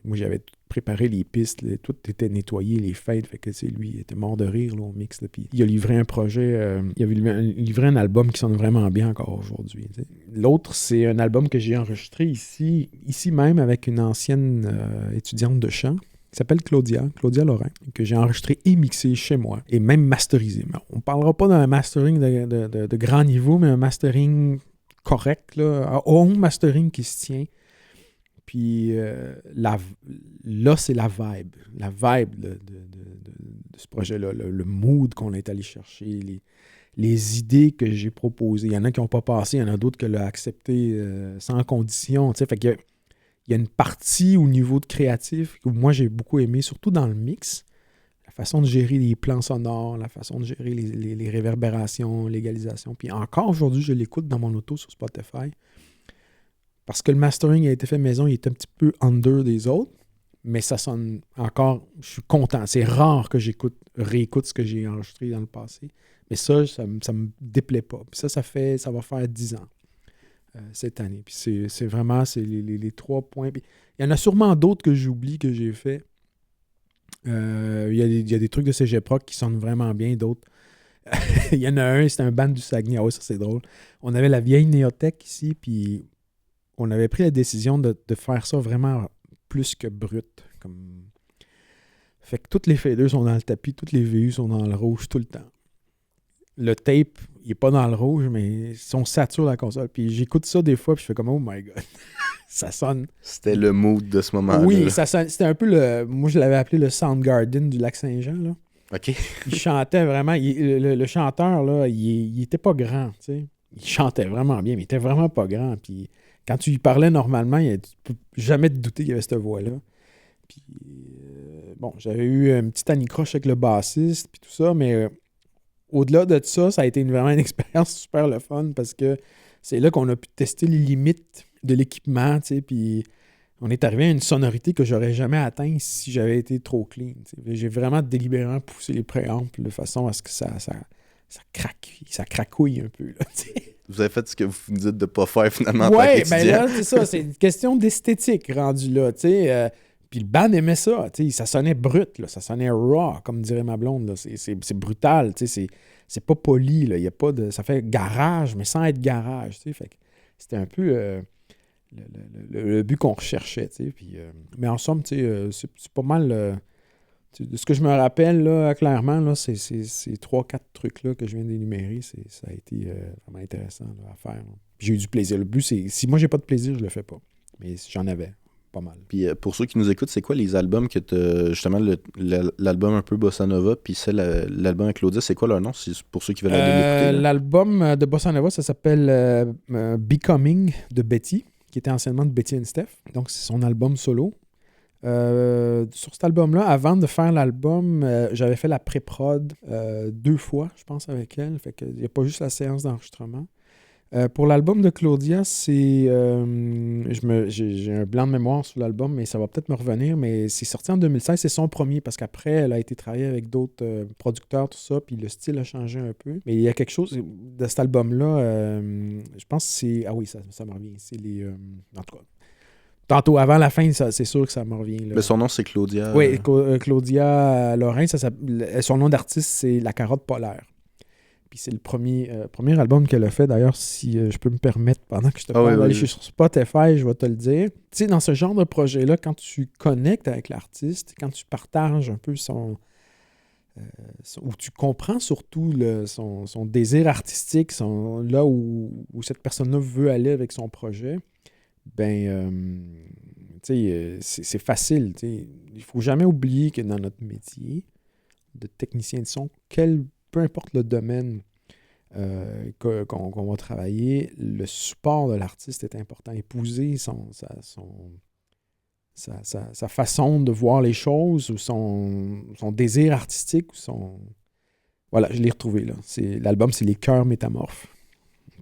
moi, j'avais préparé les pistes, tout était nettoyé, les fêtes, fait que lui, il était mort de rire là, au mix. Là, puis il a livré un projet, il avait livré un album qui sonne vraiment bien encore aujourd'hui. T'sais. L'autre, c'est un album que j'ai enregistré ici même avec une ancienne étudiante de chant qui s'appelle Claudia Lorrain, que j'ai enregistré et mixé chez moi, et même masterisé. Mais on ne parlera pas d'un mastering de grand niveau, mais un mastering correct, là, un home mastering qui se tient. Puis là, c'est la vibe. La vibe de ce projet-là. Le mood qu'on est allé chercher. Les idées que j'ai proposées. Il y en a qui n'ont pas passé, il y en a d'autres qui l'ont accepté sans condition. Fait qu'il y a une partie au niveau de créatif que moi, j'ai beaucoup aimé, surtout dans le mix. La façon de gérer les plans sonores, la façon de gérer les réverbérations, l'égalisation. Puis encore aujourd'hui, je l'écoute dans mon auto sur Spotify. Parce que le mastering a été fait maison, il est un petit peu under des autres, mais ça sonne encore, je suis content. C'est rare que réécoute ce que j'ai enregistré dans le passé, mais ça me déplaît pas. Puis ça va faire 10 ans cette année. Puis c'est vraiment les 3 points. Puis il y en a sûrement d'autres que j'oublie que j'ai fait. Il y a des trucs de Cégep Rock qui sonnent vraiment bien, d'autres. Il y en a un, c'est un band du Saguenay. Ah ouais, ça c'est drôle. On avait la vieille Néothèque ici, puis on avait pris la décision de faire ça vraiment plus que brut. Fait que toutes les faders sont dans le tapis, toutes les VU sont dans le rouge tout le temps. le tape, il est pas dans le rouge, mais on sature la console. Puis j'écoute ça des fois, puis je fais comme « Oh my God! » Ça sonne... C'était le mood de ce moment-là. Oui, ça sonne... C'était un peu le... Moi, je l'avais appelé le Soundgarden du Lac-Saint-Jean, là. OK. Il chantait vraiment... Le chanteur, là, il était pas grand, tu sais. Il chantait vraiment bien, mais il était vraiment pas grand. Puis quand tu lui parlais normalement, tu peux jamais te douter qu'il y avait cette voix-là. Puis, bon, j'avais eu un petit anicroche avec le bassiste, puis tout ça, mais au-delà de ça, ça a été vraiment une expérience super le fun parce que c'est là qu'on a pu tester les limites de l'équipement, tu sais, puis on est arrivé à une sonorité que j'aurais jamais atteint si j'avais été trop clean. T'sais. J'ai vraiment délibérément poussé les préamples de façon à ce que ça craque, ça cracouille un peu, là, t'sais. Vous avez fait ce que vous me dites de ne pas faire finalement. Ouais, ben là, c'est ça, c'est une question d'esthétique rendu là, tu sais. Puis le band aimait ça, tu sais, ça sonnait brut, là, ça sonnait raw, comme dirait ma blonde, là. C'est brutal, tu sais, c'est pas poli, là, y a pas de, ça fait garage, mais sans être garage, tu sais, fait que c'était un peu le but qu'on recherchait, tu sais, puis, mais en somme, tu sais, c'est pas mal, de ce que je me rappelle, là, clairement, là, c'est 3-4 trucs-là que je viens d'énumérer, ça a été vraiment intéressant là, à faire. Là. J'ai eu du plaisir. Le but, c'est, si moi j'ai pas de plaisir, je le fais pas, mais j'en avais. Pas mal. Puis pour ceux qui nous écoutent, c'est quoi les albums que tu justement l'album un peu Bossa Nova, puis l'album avec Claudia, c'est quoi leur nom pour ceux qui veulent aller l'écouter? L'album de Bossa Nova, ça s'appelle Becoming de Betty, qui était anciennement de Betty and Steph. Donc c'est son album solo. Sur cet album-là, avant de faire l'album, j'avais fait la pré-prod 2 fois, je pense, avec elle. Fait qu'il n'y a pas juste la séance d'enregistrement. Pour l'album de Claudia, c'est... j'ai un blanc de mémoire sur l'album, mais ça va peut-être me revenir, mais c'est sorti en 2016, c'est son premier, parce qu'après, elle a été travaillée avec d'autres producteurs, tout ça, puis le style a changé un peu. Mais il y a quelque chose de cet album-là, je pense que c'est... Ah oui, ça me revient. C'est les... en tout cas, tantôt, avant la fin, c'est sûr que ça me revient. Là. Mais son nom, c'est Claudia. Oui, Claudia Lorrain, son nom d'artiste, c'est La Carotte Polaire. Puis c'est le premier album qu'elle a fait. D'ailleurs, si je peux me permettre, pendant que je te parle d'aller sur Spotify, je vais te le dire. Tu sais, dans ce genre de projet-là, quand tu connectes avec l'artiste, quand tu partages un peu son... où tu comprends surtout son désir artistique, là où cette personne-là veut aller avec son projet, ben, tu sais, c'est facile. Il ne faut jamais oublier que dans notre métier de technicien de son, peu importe le domaine qu'on va travailler, le support de l'artiste est important. Épouser sa façon de voir les choses ou son désir artistique ou son... Voilà, je l'ai retrouvé là. L'album, c'est Les Cœurs Métamorphes,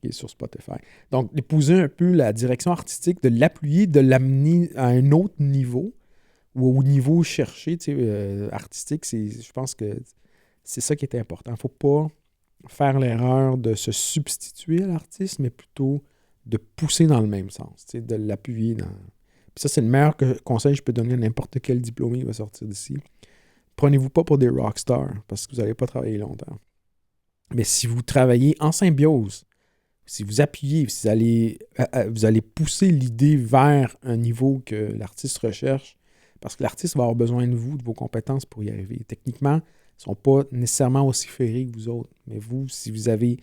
qui est sur Spotify. Donc, d'épouser un peu la direction artistique, de l'appuyer, de l'amener à un autre niveau ou au niveau cherché, artistique, je pense que c'est ça qui est important. Il ne faut pas faire l'erreur de se substituer à l'artiste, mais plutôt de pousser dans le même sens, de l'appuyer dans... Puis ça, c'est le meilleur conseil que je peux donner à n'importe quel diplômé qui va sortir d'ici. Prenez-vous pas pour des rockstars, parce que vous n'allez pas travailler longtemps. Mais si vous travaillez en symbiose, si vous appuyez, si vous allez pousser l'idée vers un niveau que l'artiste recherche, parce que l'artiste va avoir besoin de vous, de vos compétences pour y arriver. Techniquement, ils ne sont pas nécessairement aussi ferrés que vous autres. Mais vous, si vous avez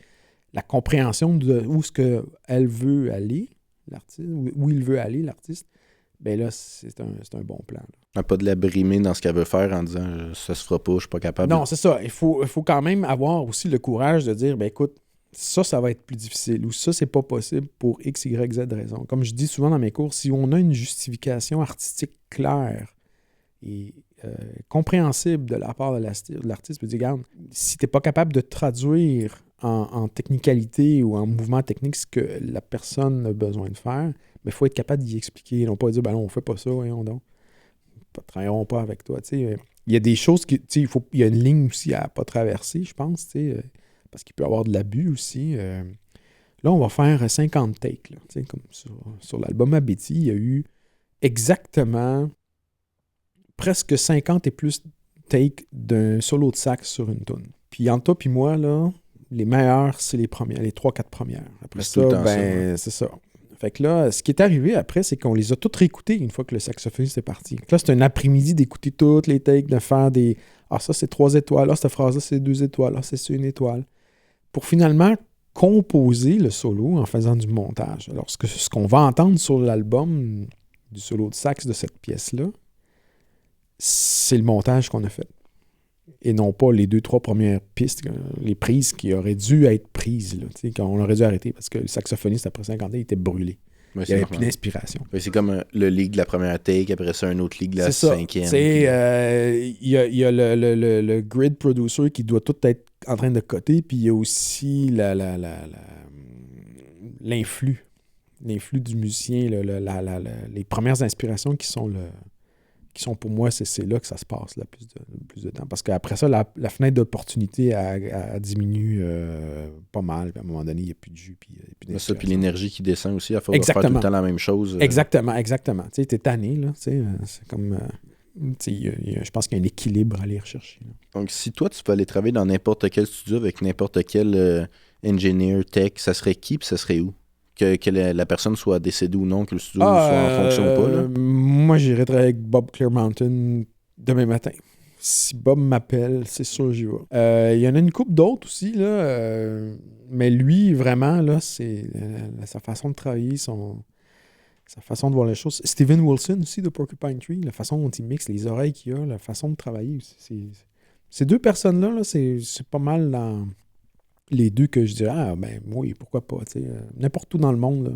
la compréhension de où ce qu'elle veut aller, l'artiste, où il veut aller, l'artiste, bien là, c'est un bon plan. Là. Pas de la brimer dans ce qu'elle veut faire en disant « ça se fera pas, je suis pas capable ». Non, c'est ça. Il faut quand même avoir aussi le courage de dire « ben écoute, ça va être plus difficile » ou « ça, c'est pas possible pour X, Y, Z raison ». Comme je dis souvent dans mes cours, si on a une justification artistique claire et compréhensible de la part de l'artiste, peut dire, regarde, si tu n'es pas capable de traduire en technicalité ou en mouvement technique ce que la personne a besoin de faire, il faut être capable d'y expliquer. Non pas dire, ben non, on fait pas ça, voyons donc. Ne travaillerons pas avec toi. Il y a des choses il y a une ligne aussi à ne pas traverser, je pense, parce qu'il peut y avoir de l'abus aussi. Là, on va faire 50 takes. Là, comme sur l'album à Betty, il y a eu exactement presque 50 et plus takes d'un solo de sax sur une tune. Puis entre toi et moi, là, les meilleurs, c'est les 3-4 premières. Après ça, c'est ça. Fait que là, ce qui est arrivé après, c'est qu'on les a toutes réécoutées une fois que le saxophoniste est parti. Donc là, c'est un après-midi d'écouter toutes les takes, de faire des... Ah, ça, c'est 3 étoiles. Ah, cette phrase-là, c'est 2 étoiles. Ah, c'est 1 étoile. pour finalement composer le solo en faisant du montage. Alors, ce qu'on va entendre sur l'album du solo de sax de cette pièce-là, c'est le montage qu'on a fait. Et non pas les 2-3 premières pistes, les prises qui auraient dû être prises, là, quand on aurait dû arrêter, parce que le saxophoniste, après 50 ans, il était brûlé. Ouais, il n'y avait plus d'inspiration. Ouais, c'est comme le league de la première take, après ça, un autre league de la cinquième. Il y a le grid producer qui doit tout être en train de coter, puis il y a aussi l'influx du musicien, les premières inspirations qui sont pour moi, c'est là que ça se passe le plus de temps. Parce qu'après ça, la fenêtre d'opportunité elle diminue pas mal. Puis à un moment donné, il n'y a plus de jus. Puis l'énergie qui descend aussi, à force de faire tout le temps la même chose. Exactement. Tu sais, t'es tanné, là. C'est comme... je pense qu'il y a un équilibre à aller rechercher. Là. Donc, si toi, tu peux aller travailler dans n'importe quel studio avec n'importe quel engineer, tech, ça serait qui puis ça serait où? Que la personne soit décédée ou non, que le studio soit en fonction ou pas, là? Moi, j'irais travailler avec Bob Clearmountain demain matin. Si Bob m'appelle, c'est sûr j'y vais. Il y en a une couple d'autres aussi, là. Mais lui, vraiment, là, c'est sa façon de travailler, sa façon de voir les choses. Steven Wilson aussi de Porcupine Tree, la façon dont il mixe, les oreilles qu'il a, la façon de travailler. Ces deux personnes-là, là, c'est pas mal dans les deux que je dirais, oui, pourquoi pas. N'importe où dans le monde, là,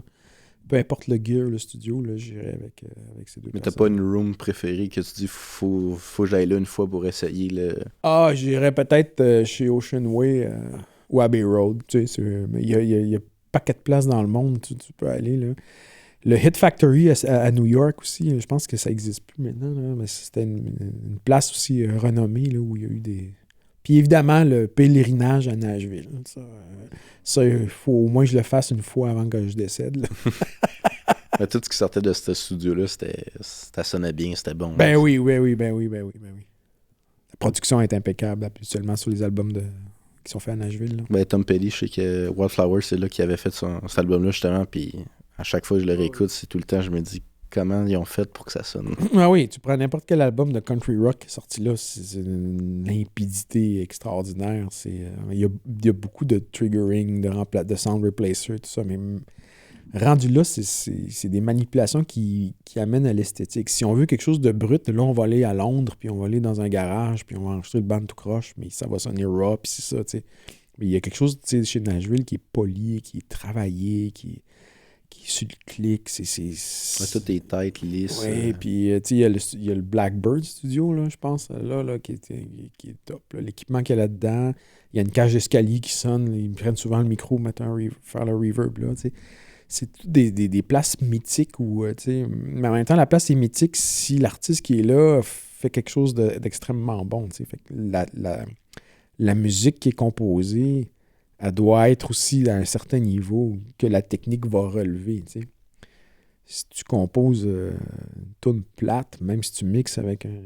peu importe le gear, le studio, là, j'irais avec ces deux personnes. Mais t'as pas une room préférée que tu dis, faut que j'aille là une fois pour essayer le... J'irais peut-être chez Ocean Way ou Abbey Road. Mais il y a paquet de places dans le monde, tu peux aller, là. Le Hit Factory à New York aussi, je pense que ça n'existe plus maintenant, là, mais c'était une place aussi renommée là, où il y a eu des... Puis évidemment, le pèlerinage à Nashville. Ça, il faut au moins que je le fasse une fois avant que je décède. Là. Mais tout ce qui sortait de ce studio-là, ça sonnait bien, c'était bon. Ben oui. La production est impeccable, habituellement sur les albums qui sont faits à Nashville. Là. Ben, Tom Petty, je sais que Wildflower, c'est là qu'il avait fait cet album-là, justement, puis à chaque fois que je le réécoute, c'est tout le temps, je me dis comment ils ont fait pour que ça sonne. Ah oui, tu prends n'importe quel album de country rock qui est sorti là, c'est une limpidité extraordinaire. Il y a beaucoup de triggering, de sound replacer, tout ça, mais rendu là, c'est des manipulations qui amènent à l'esthétique. Si on veut quelque chose de brut, là, on va aller à Londres, puis on va aller dans un garage, puis on va enregistrer le band tout croche, mais ça va sonner raw, puis c'est ça, tu sais. Mais il y a quelque chose, tu sais, chez Nashville qui est poli, qui est travaillé, qui est sur le clic, tout est tight, lisse. Oui, puis tu sais, il y a le Blackbird Studio, là, je pense, là qui est top. Là. L'équipement qu'il y a là-dedans, il y a une cage d'escalier qui sonne, ils prennent souvent le micro, faire le reverb, là, tu sais. C'est toutes des places mythiques où, tu sais, mais en même temps, la place est mythique si l'artiste qui est là fait quelque chose d'extrêmement bon, tu sais. Fait que la musique qui est composée, elle doit être aussi à un certain niveau que la technique va relever, tu sais. Si tu composes une toune plate, même si tu mixes avec un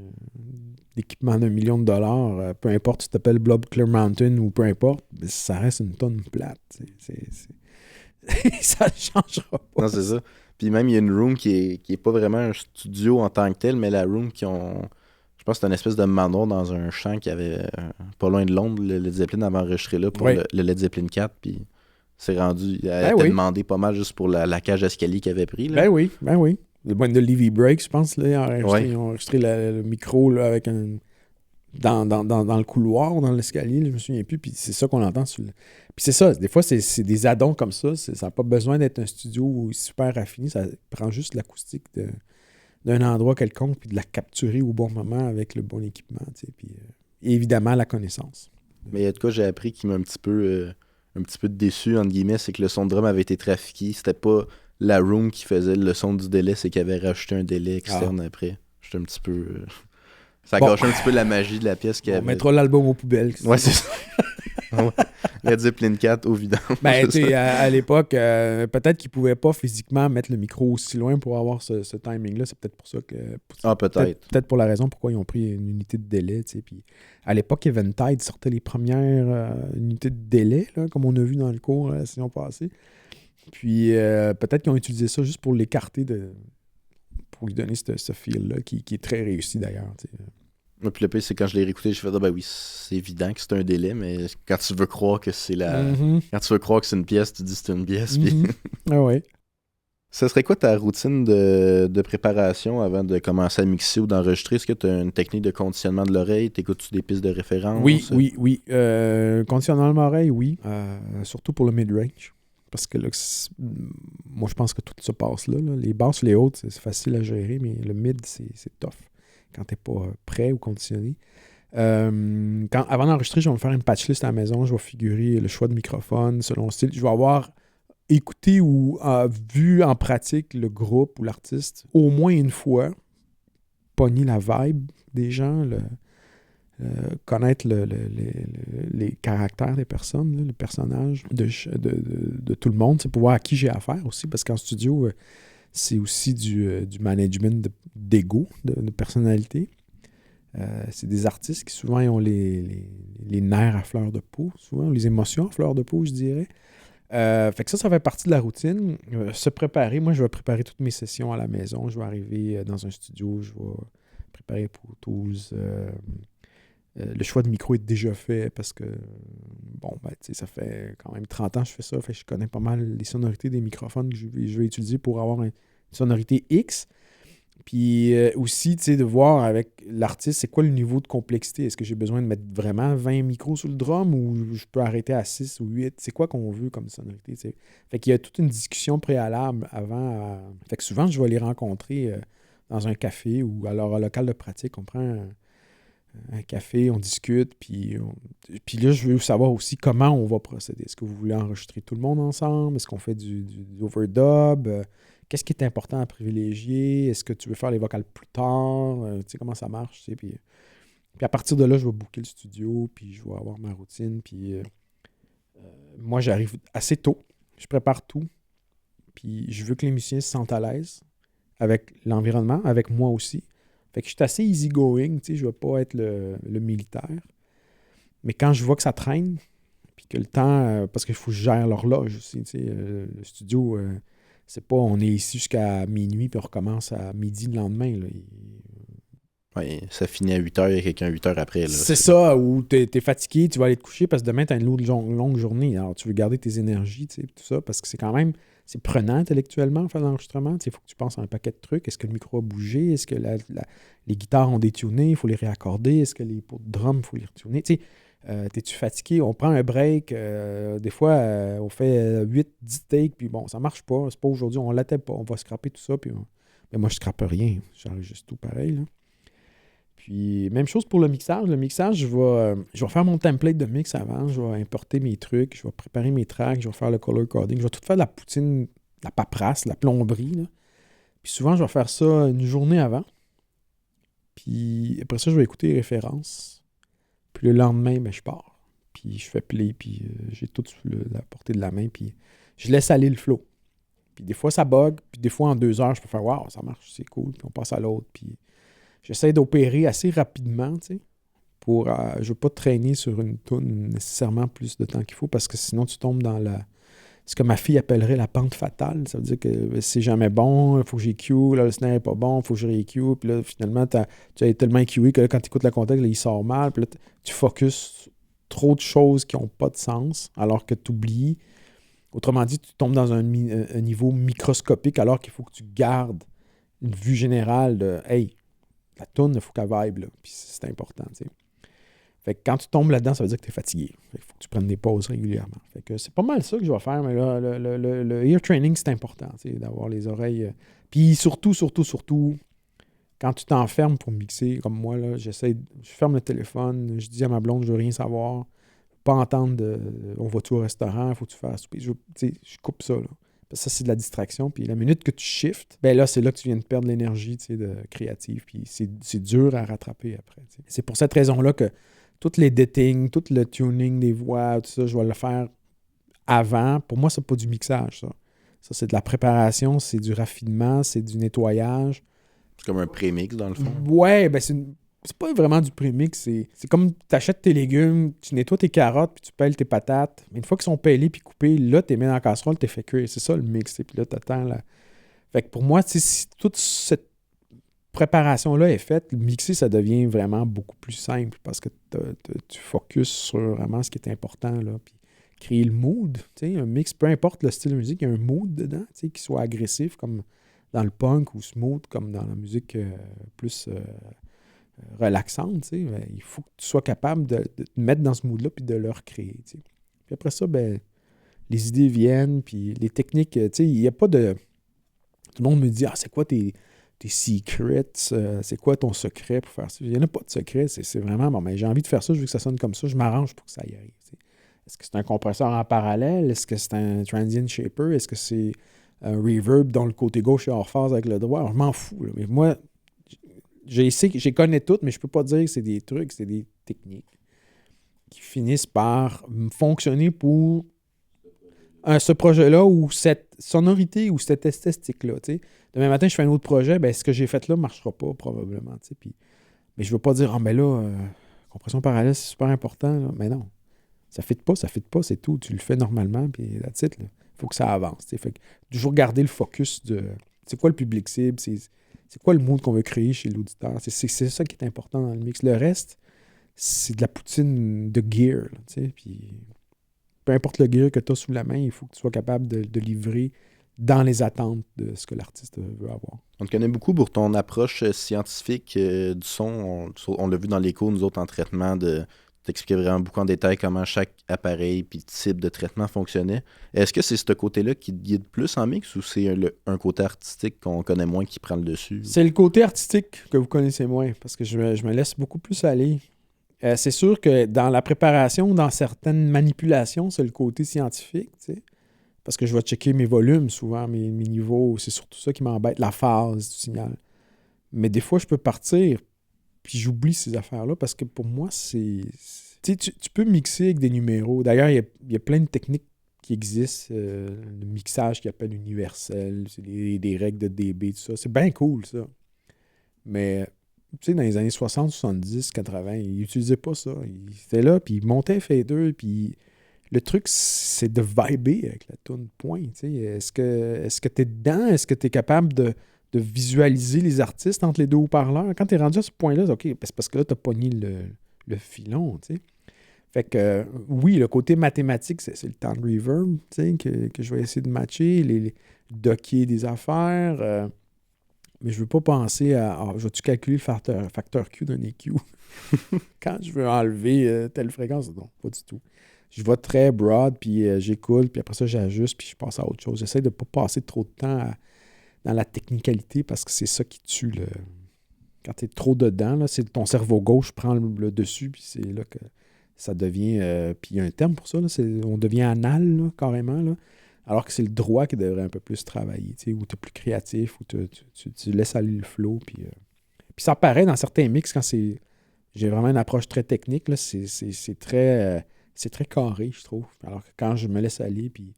équipement d'1 million de dollars, peu importe si tu t'appelles Bob Clearmountain ou peu importe, ça reste une toune plate. Ça ne changera pas. Non, c'est ça. Puis même, il y a une room qui est pas vraiment un studio en tant que tel, mais la room qui ont... Je pense que c'est une espèce de manoir dans un champ qui avait pas loin de Londres. Le Led Zeppelin avait enregistré là pour le Led Zeppelin 4. Puis c'est rendu. Elle était demandé pas mal juste pour la cage d'escalier qu'il avait pris. Là. Ben oui. Le bon de Levy Break, je pense, là, ils ont enregistré le micro là, avec dans le couloir ou dans l'escalier, je me souviens plus. Puis c'est ça qu'on entend. Puis c'est ça. Des fois, c'est des addons comme ça. Ça n'a pas besoin d'être un studio super raffiné. Ça prend juste l'acoustique d'un endroit quelconque, puis de la capturer au bon moment avec le bon équipement, tu sais, puis et évidemment la connaissance. Mais il y a de quoi j'ai appris qui m'a un petit peu déçu, entre guillemets, c'est que le son de drum avait été trafiqué. C'était pas la room qui faisait le son du délai, c'est qu'il avait rajouté un délai externe après. J'étais un petit peu... Ça a gâché un petit peu la magie de la pièce qu'il y avait. On mettra l'album aux poubelles. Ouais, c'est ça. Led Zeppelin 4 au vidange. Ben, tu sais, à l'époque, peut-être qu'ils ne pouvaient pas physiquement mettre le micro aussi loin pour avoir ce timing-là. C'est peut-être pour ça que... peut-être. Peut-être pour la raison pourquoi ils ont pris une unité de délai, tu sais. Puis à l'époque, Eventide sortait les premières unités de délai, là, comme on a vu dans le cours la saison passée. Puis peut-être qu'ils ont utilisé ça juste pour l'écarter pour lui donner ce feel-là, qui est très réussi d'ailleurs, tu sais. Moi, puis le pire, c'est quand je l'ai réécouté, j'ai fait, ah ben oui, c'est évident que c'est un délai, mais quand tu veux croire que c'est Mhm. Quand tu veux croire que c'est une pièce, tu dis que c'est une pièce. Puis Mhm. Ah ouais. ça serait quoi ta routine de préparation avant de commencer à mixer ou d'enregistrer? Est-ce que tu as une technique de conditionnement de l'oreille? T'écoutes-tu des pistes de Oui, référence? oui, oui. Conditionnement de l'oreille, oui. Surtout pour le mid-range. Parce que là, moi, je pense que tout se passe là. Les basses, les hautes, c'est facile à gérer, mais le mid, c'est tough quand t'es pas prêt ou conditionné. Avant d'enregistrer, je vais me faire une patchlist à la maison. Je vais figurer le choix de microphone selon le style. Je vais avoir écouté ou vu en pratique le groupe ou l'artiste au moins une fois, pogner la vibe des gens, connaître les caractères des personnes, là, les personnages de tout le monde, c'est pour voir à qui j'ai affaire aussi, parce qu'en studio, c'est aussi du management d'ego, de personnalité. C'est des artistes qui souvent ont les nerfs à fleur de peau, souvent les émotions à fleur de peau, je dirais. Fait que ça fait partie de la routine. Se préparer, moi je vais préparer toutes mes sessions à la maison. Je vais arriver dans un studio, je vais préparer Pro Tools. Le choix de micro est déjà fait parce que, bon, ben, tu sais, ça fait quand même 30 ans que je fais ça. Fait que je connais pas mal les sonorités des microphones que je vais utiliser pour avoir une sonorité X. Puis aussi, tu sais, de voir avec l'artiste, c'est quoi le niveau de complexité. Est-ce que j'ai besoin de mettre vraiment 20 micros sur le drum ou je peux arrêter à 6 ou 8? C'est quoi qu'on veut comme sonorité, tu sais? Fait qu'il y a toute une discussion préalable avant. Fait que souvent, je vais les rencontrer dans un café ou alors un local de pratique. On prend un café, on discute, puis là, je veux savoir aussi comment on va procéder. Est-ce que vous voulez enregistrer tout le monde ensemble? Est-ce qu'on fait du overdub? Qu'est-ce qui est important à privilégier? Est-ce que tu veux faire les vocales plus tard? Tu sais comment ça marche, tu sais, puis à partir de là, je vais booker le studio, puis je vais avoir ma routine, puis moi, j'arrive assez tôt, je prépare tout, puis je veux que les musiciens se sentent à l'aise avec l'environnement, avec moi aussi. Fait que je suis assez easygoing, tu sais, je ne vais pas être le militaire. Mais quand je vois que ça traîne, puis que le temps, parce qu'il faut que je gère l'horloge aussi, tu sais, le studio, c'est pas on est ici jusqu'à minuit, puis on recommence à midi le lendemain. Là. Ouais, ça finit à 8h, il y a quelqu'un 8h après. Là, C'est ça, ou t'es fatigué, tu vas aller te coucher parce que demain, tu as une longue journée. Alors, tu veux garder tes énergies, tu sais, tout ça, parce que c'est quand même, c'est prenant intellectuellement faire l'enregistrement. Il faut que tu penses à un paquet de trucs. Est-ce que le micro a bougé? Est-ce que les guitares ont détuné? Il faut les réaccorder. Est-ce que les pots de drum, il faut les retuner? Tu sais, t'es-tu fatigué? On prend un break. Des fois, on fait 8-10 takes, puis bon, ça marche pas. C'est pas aujourd'hui, on l'attend pas. On va scraper tout ça, puis mais moi, je scrape rien. J'enregistre tout pareil, là. Puis, même chose pour le mixage. Le mixage, je vais faire mon template de mix avant. Je vais importer mes trucs. Je vais préparer mes tracks. Je vais faire le color coding. Je vais tout faire de la poutine, la paperasse, la plomberie. Là. Puis souvent, je vais faire ça une journée avant. Puis après ça, je vais écouter les références. Puis le lendemain, ben, je pars. Puis je fais play. Puis j'ai tout sur la portée de la main. Puis je laisse aller le flow. Puis des fois, ça bug. Puis des fois, en 2 heures, je peux faire « Wow, ça marche, c'est cool. » Puis on passe à l'autre. Puis j'essaie d'opérer assez rapidement, tu sais, pour... je veux pas te traîner sur une toune nécessairement plus de temps qu'il faut, parce que sinon, tu tombes dans ce que ma fille appellerait la pente fatale. Ça veut dire que c'est jamais bon, il faut que j'ai cue, là, le snare n'est pas bon, il faut que je ré-cue, puis là, finalement, tu as tellement cué que là, quand tu écoutes le contexte, là, il sort mal, puis là, tu focuses trop de choses qui n'ont pas de sens, alors que tu oublies. Autrement dit, tu tombes dans un niveau microscopique, alors qu'il faut que tu gardes une vue générale de « Hey, la toune, il faut qu'elle vibe, là. » Puis c'est important, tu sais. Fait que quand tu tombes là-dedans, ça veut dire que tu es fatigué. Il faut que tu prennes des pauses régulièrement. Fait que c'est pas mal ça que je vais faire, mais là, le ear training, c'est important, tu sais, d'avoir les oreilles. Puis surtout, quand tu t'enfermes pour mixer, comme moi, là, je ferme le téléphone, je dis à ma blonde, je veux rien savoir. Pas entendre on va-tu au restaurant, faut-tu faire souper. Je coupe ça, là. Parce que ça, c'est de la distraction. Puis la minute que tu shifts, ben là, c'est là que tu viens de perdre l'énergie, tu sais, créative. Puis c'est dur à rattraper après. Tu sais. C'est pour cette raison-là que tous les dating, tout le tuning des voix, tout ça, je vais le faire avant. Pour moi, c'est pas du mixage, ça. Ça, c'est de la préparation, c'est du raffinement, c'est du nettoyage. C'est comme un prémix, dans le fond. Ouais, ben c'est pas vraiment du prémix. C'est comme tu achètes tes légumes, tu nettoies tes carottes, puis tu pèles tes patates. Mais une fois qu'ils sont pêlés puis coupés, là, tu les mets dans la casserole, tu les fais cuire. C'est ça le mix. Puis là, tu attends. Là. Fait que pour moi, si toute cette préparation-là est faite, mixer, ça devient vraiment beaucoup plus simple parce que tu focuses sur vraiment ce qui est important, là, puis créer le mood. Un mix, peu importe le style de musique, il y a un mood dedans, qui soit agressif comme dans le punk ou smooth comme dans la musique plus relaxante. Il faut que tu sois capable de te mettre dans ce mood-là puis de le recréer. Puis après ça, les idées viennent, puis les techniques, il n'y a pas de... Tout le monde me dit, c'est quoi tes secrets, c'est quoi ton secret pour faire ça? Il n'y en a pas de secret, c'est vraiment, j'ai envie de faire ça, je veux que ça sonne comme ça, je m'arrange pour que ça y arrive. Est-ce que c'est un compresseur en parallèle? Est-ce que c'est un transient shaper? Est-ce que c'est un reverb dont le côté gauche est hors phase avec le droit? Alors, je m'en fous. Là. Mais moi, je connais toutes, mais je peux pas dire que c'est des trucs, c'est des techniques qui finissent par fonctionner pour ce projet-là ou cette sonorité ou cette esthétique-là. Demain matin, je fais un autre projet, ce que j'ai fait là ne marchera pas probablement. Mais je ne veux pas dire, compression parallèle, c'est super important. Là. Mais non. Ça ne fit pas, c'est tout. Tu le fais normalement, puis that's it. Il faut que ça avance. Fait que toujours garder le focus de c'est quoi le public cible, c'est quoi le mood qu'on veut créer chez l'auditeur. C'est ça qui est important dans le mix. Le reste, c'est de la poutine de gear. Puis peu importe le gear que tu as sous la main, il faut que tu sois capable de livrer dans les attentes de ce que l'artiste veut avoir. On te connaît beaucoup pour ton approche scientifique du son. On l'a vu dans les cours, nous autres, en traitement de... T'expliquais vraiment beaucoup en détail comment chaque appareil puis type de traitement fonctionnait. Est-ce que c'est ce côté-là qui te guide plus en mix ou c'est un côté artistique qu'on connaît moins qui prend le dessus? C'est le côté artistique que vous connaissez moins parce que je me laisse beaucoup plus aller. C'est sûr que dans la préparation, dans certaines manipulations, c'est le côté scientifique, parce que je vais checker mes volumes souvent, mes niveaux. C'est surtout ça qui m'embête, la phase du signal. Mais des fois, je peux partir puis j'oublie ces affaires-là parce que pour moi, c'est... Tu peux mixer avec des numéros. D'ailleurs, il y a plein de techniques qui existent. Le mixage qu'ils appellent universel, c'est des règles de dB, tout ça. C'est bien cool, ça. Mais, dans les années 60, 70, 80, ils n'utilisaient pas ça. Ils étaient là, puis ils montaient fader, puis le truc, c'est de vibrer avec la toune, point. Est-ce que tu es dedans? Est-ce que tu es capable de visualiser les artistes entre les deux haut-parleurs? Quand tu es rendu à ce point-là, OK, c'est parce que là, tu as pogné le filon, Fait que, oui, le côté mathématique, c'est le temps de reverb, que je vais essayer de matcher, les docker des affaires, mais je veux pas penser à, je vais-tu calculer le facteur Q d'un EQ quand je veux enlever telle fréquence? Non, pas du tout. Je vais très broad, puis j'écoute, puis après ça, j'ajuste, puis je passe à autre chose. J'essaie de ne pas passer trop de temps dans la technicalité parce que c'est ça qui tue le... Quand tu es trop dedans, là, c'est ton cerveau gauche prend le dessus, puis c'est là que ça devient... puis il y a un terme pour ça, là, on devient anal, là, carrément, là, alors que c'est le droit qui devrait un peu plus travailler, où tu es plus créatif, où tu laisses aller le flow, puis ça paraît dans certains mix quand c'est... J'ai vraiment une approche très technique, là, c'est très... c'est très carré, je trouve. Alors que quand je me laisse aller, puis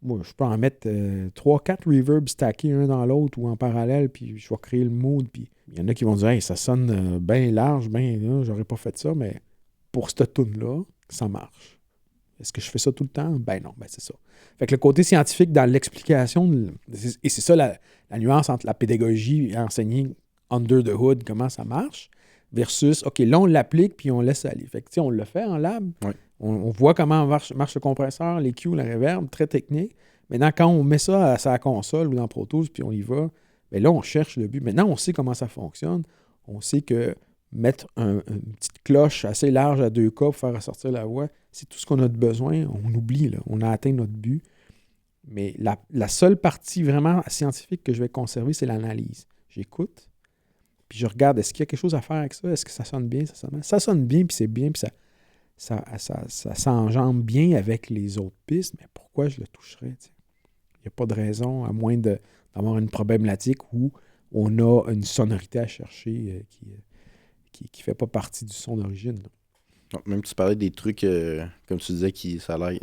moi, je peux en mettre 3-4 reverbs stackés un dans l'autre ou en parallèle, puis je vais créer le mood. Puis il y en a qui vont dire hey, ça sonne bien large, bien j'aurais pas fait ça, mais pour cette tune-là, ça marche. Est-ce que je fais ça tout le temps? Ben non, c'est ça. Fait que le côté scientifique dans l'explication, et c'est ça la nuance entre la pédagogie et enseigner under the hood comment ça marche, versus, OK, là, on l'applique puis on laisse aller. Fait que, on le fait en lab. Oui. On voit comment marche le compresseur, les Q, la reverb, très technique. Maintenant, quand on met ça à sa console ou dans Pro Tools puis on y va, bien là, on cherche le but. Maintenant, on sait comment ça fonctionne. On sait que mettre une petite cloche assez large à 2K pour faire ressortir la voix, c'est tout ce qu'on a de besoin. On oublie, là. On a atteint notre but. Mais la seule partie vraiment scientifique que je vais conserver, c'est l'analyse. J'écoute, puis je regarde, est-ce qu'il y a quelque chose à faire avec ça? Est-ce que ça sonne bien? Ça sonne bien, puis c'est bien, puis ça s'enjambe bien avec les autres pistes, mais pourquoi je le toucherais? Il n'y a pas de raison, à moins d'avoir une problématique où on a une sonorité à chercher qui ne fait pas partie du son d'origine. Même tu parlais des trucs, comme tu disais,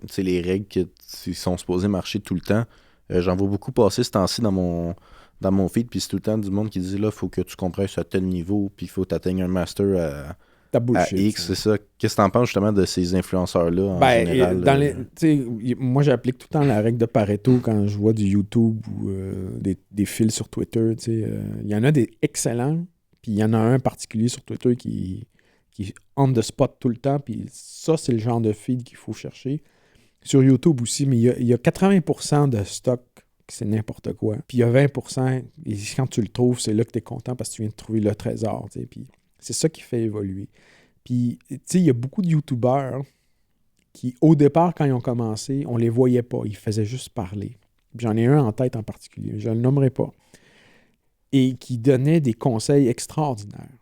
c'est les règles qui sont supposées marcher tout le temps. J'en vois beaucoup passer ce temps-ci dans mon feed, puis c'est tout le temps du monde qui dit là, il faut que tu compresses à tel niveau, puis il faut que tu atteignes un master ta à bullshit. X, c'est ça. Qu'est-ce que t'en penses justement de ces influenceurs-là en Ben, général? moi, j'applique tout le temps la règle de Pareto quand je vois du YouTube ou des fils sur Twitter. Il y en a des excellents, puis il y en a un particulier sur Twitter qui est on the spot tout le temps, puis ça, c'est le genre de feed qu'il faut chercher. Sur YouTube aussi, mais il y a 80% de stock que c'est n'importe quoi. Puis il y a 20%, et quand tu le trouves, c'est là que tu es content parce que tu viens de trouver le trésor. Puis c'est ça qui fait évoluer. Puis, tu sais, il y a beaucoup de YouTubeurs qui, au départ, quand ils ont commencé, on les voyait pas. Ils faisaient juste parler. Puis j'en ai un en tête en particulier, je ne le nommerai pas. Et qui donnait des conseils extraordinaires.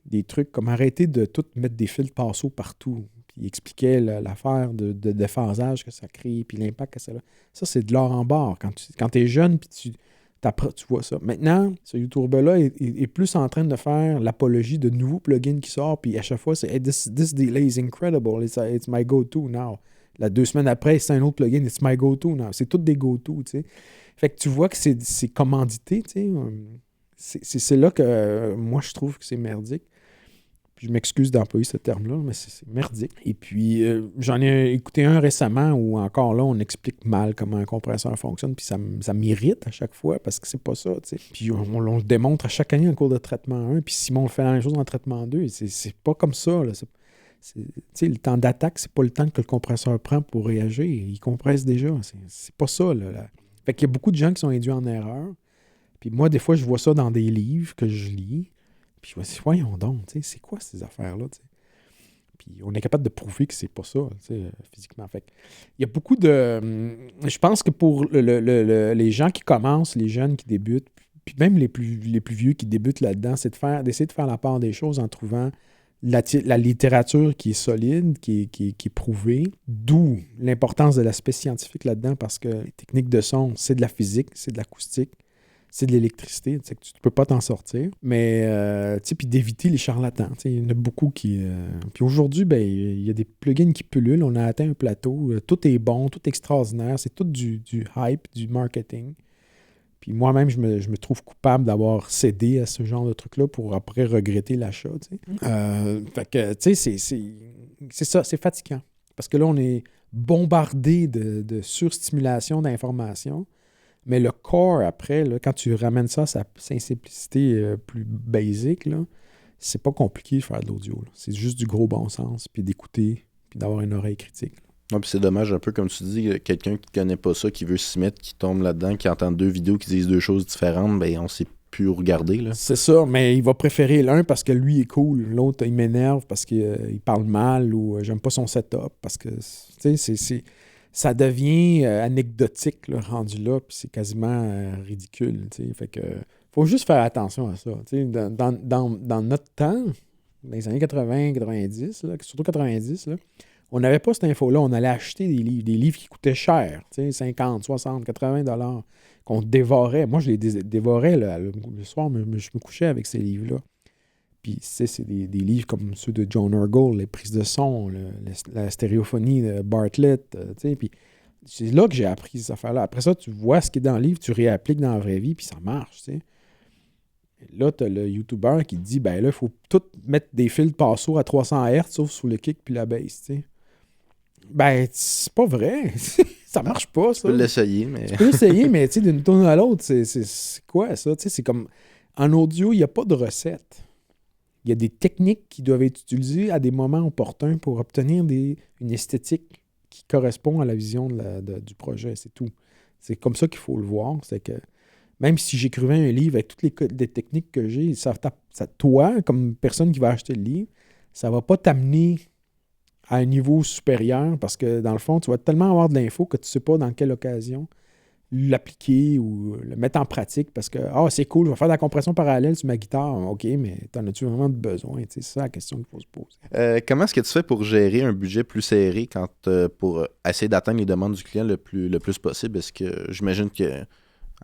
Des trucs comme arrêter de tout mettre des fils de pinceau partout. Puis il expliquait l'affaire de déphasage que ça crée, puis l'impact que ça a. Ça, c'est de l'or en barre. Quand tu es jeune, puis tu vois ça. Maintenant, ce YouTuber-là est plus en train de faire l'apologie de nouveaux plugins qui sortent, puis à chaque fois, c'est hey, this delay is incredible. It's my go-to now. La 2 semaines après, c'est un autre plugin, it's my go-to now. C'est tous des go-to, tu sais. Fait que tu vois que c'est commandité, tu sais. C'est là que moi, je trouve que c'est merdique. Puis je m'excuse d'employer ce terme-là, mais c'est merdique. Et puis, j'en ai écouté un récemment où encore là, on explique mal comment un compresseur fonctionne, puis ça m'irrite à chaque fois parce que c'est pas ça, tu sais. Puis on le démontre à chaque année en cours de traitement 1, puis Simon fait la même chose en traitement 2. C'est pas comme ça, là. Tu sais, le temps d'attaque, c'est pas le temps que le compresseur prend pour réagir. Il compresse déjà. C'est pas ça, là. Fait qu'il y a beaucoup de gens qui sont induits en erreur. Puis moi, des fois, je vois ça dans des livres que je lis. Puis je me dis, voyons donc, c'est quoi ces affaires-là? T'sais? Puis on est capable de prouver que c'est pas ça, physiquement. Fait il y a beaucoup de. Je pense que pour les gens qui commencent, les jeunes qui débutent, puis même les plus vieux qui débutent là-dedans, c'est d'essayer de faire la part des choses en trouvant la littérature qui est solide, qui est prouvée, d'où l'importance de l'aspect scientifique là-dedans, parce que les techniques de son, c'est de la physique, c'est de l'acoustique. C'est de l'électricité, tu ne peux pas t'en sortir. Mais, tu sais, puis d'éviter les charlatans. Il y en a beaucoup qui... Puis aujourd'hui, ben, il y a des plugins qui pullulent. On a atteint un plateau. Tout est bon, tout est extraordinaire. C'est tout du hype, du marketing. Puis moi-même, je me trouve coupable d'avoir cédé à ce genre de truc-là pour après regretter l'achat. Fait que, tu sais, c'est ça, c'est fatigant. Parce que là, on est bombardé de surstimulation d'informations. Mais le core, après, là, quand tu ramènes ça à sa simplicité plus basique, là, c'est pas compliqué de faire de l'audio. Là. C'est juste du gros bon sens, puis d'écouter, puis d'avoir une oreille critique. Ouais, puis c'est dommage, un peu comme tu dis, quelqu'un qui connaît pas ça, qui veut s'y mettre, qui tombe là-dedans, qui entend 2 vidéos qui disent 2 choses différentes, ben on sait plus où regarder. Là. C'est ça, mais il va préférer l'un parce que lui est cool, l'autre il m'énerve parce qu'il parle mal ou j'aime pas son setup, parce que, tu sais, ça devient anecdotique, là, rendu là, puis c'est quasiment ridicule, tu sais. Fait que faut juste faire attention à ça. Tu sais, dans notre temps, dans les années 80, 90, là, surtout 90, là, on n'avait pas cette info-là. On allait acheter des livres qui coûtaient cher, tu sais, 50, 60, 80 $, qu'on dévorait. Moi, je les dévorais là, le soir, je me couchais avec ces livres-là. Puis, c'est des livres comme ceux de John Urgle, les prises de son, la stéréophonie de Bartlett, tu sais, puis c'est là que j'ai appris ces affaires-là. Après ça, tu vois ce qui est dans le livre, tu réappliques dans la vraie vie, puis ça marche, tu sais. Là, tu as le YouTuber qui te dit, ben là, il faut tout mettre des fils de passeau à 300 Hz, sauf sur le kick puis la bass, tu sais. Ben, c'est pas vrai. Ça marche pas, ça. Tu peux l'essayer, mais... Tu peux l'essayer, mais tu sais, d'une tourne à l'autre, c'est quoi, ça? Tu sais, c'est comme... En audio, il n'y a pas de recette. Il y a des techniques qui doivent être utilisées à des moments opportuns pour obtenir une esthétique qui correspond à la vision du projet, c'est tout. C'est comme ça qu'il faut le voir. C'est que même si j'écrivais un livre avec toutes les techniques que j'ai, toi, comme personne qui va acheter le livre, ça va pas t'amener à un niveau supérieur parce que, dans le fond, tu vas tellement avoir de l'info que tu sais pas dans quelle occasion l'appliquer ou le mettre en pratique parce que c'est cool, je vais faire de la compression parallèle sur ma guitare. OK, mais t'en as-tu vraiment besoin? C'est ça la question qu'il faut se poser. Comment est-ce que tu fais pour gérer un budget plus serré pour essayer d'atteindre les demandes du client le plus possible? Est-ce que j'imagine que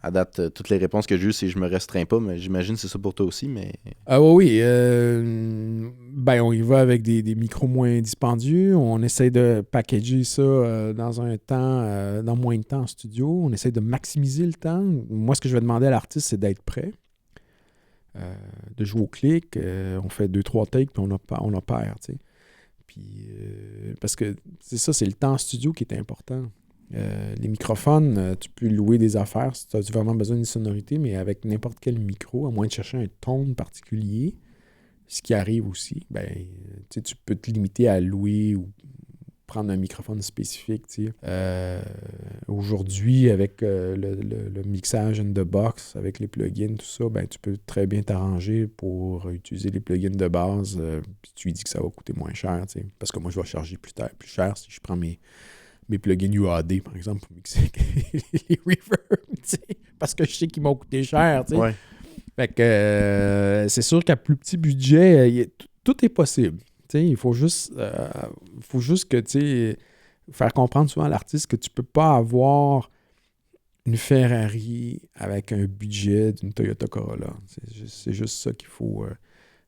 à date, toutes les réponses que j'ai eues, c'est je me restreins pas, mais j'imagine que c'est ça pour toi aussi, mais... Oui. Ben, on y va avec des micros moins dispendieux. On essaie de packager ça dans moins de temps en studio. On essaie de maximiser le temps. Moi, ce que je vais demander à l'artiste, c'est d'être prêt. de jouer au clic. On fait 2-3 takes, puis on opère, tu sais. Puis, parce que c'est ça, c'est le temps en studio qui est important. Les microphones, tu peux louer des affaires si tu as vraiment besoin d'une sonorité, mais avec n'importe quel micro, à moins de chercher un ton particulier, ce qui arrive aussi, ben, tu peux te limiter à louer ou prendre un microphone spécifique. Aujourd'hui, avec le mixage in the box, avec les plugins, tout ça, ben, tu peux très bien t'arranger pour utiliser les plugins de base. Puis tu lui dis que ça va coûter moins cher. Parce que moi, je vais charger plus cher si je prends mes plugins UAD, par exemple, pour mixer les reverbs. Parce que je sais qu'ils m'ont coûté cher. Ouais. Fait que c'est sûr qu'à plus petit budget, tout est possible. Il faut juste que faire comprendre souvent à l'artiste que tu peux pas avoir une Ferrari avec un budget d'une Toyota Corolla. C'est juste ça qu'il faut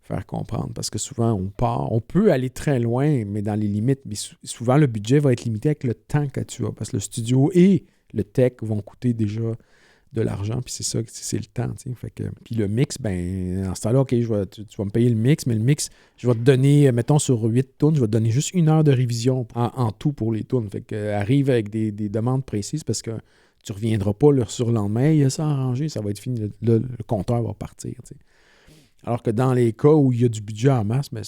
faire comprendre. Parce que souvent, on peut aller très loin, mais dans les limites. Mais souvent, le budget va être limité avec le temps que tu as. Parce que le studio et le tech vont coûter déjà de l'argent, puis c'est ça, c'est le temps, tu sais. Fait que, puis le mix, ben, en ce temps-là, OK, tu vas me payer le mix, mais le mix, je vais te donner, mettons, sur 8 tunes, je vais te donner juste 1 heure de révision en tout pour les tunes. Fait que arrive avec des demandes précises parce que tu ne reviendras pas le surlendemain, il y a ça arrangé, ça va être fini, le compteur va partir, tu sais. Alors que dans les cas où il y a du budget en masse, ben,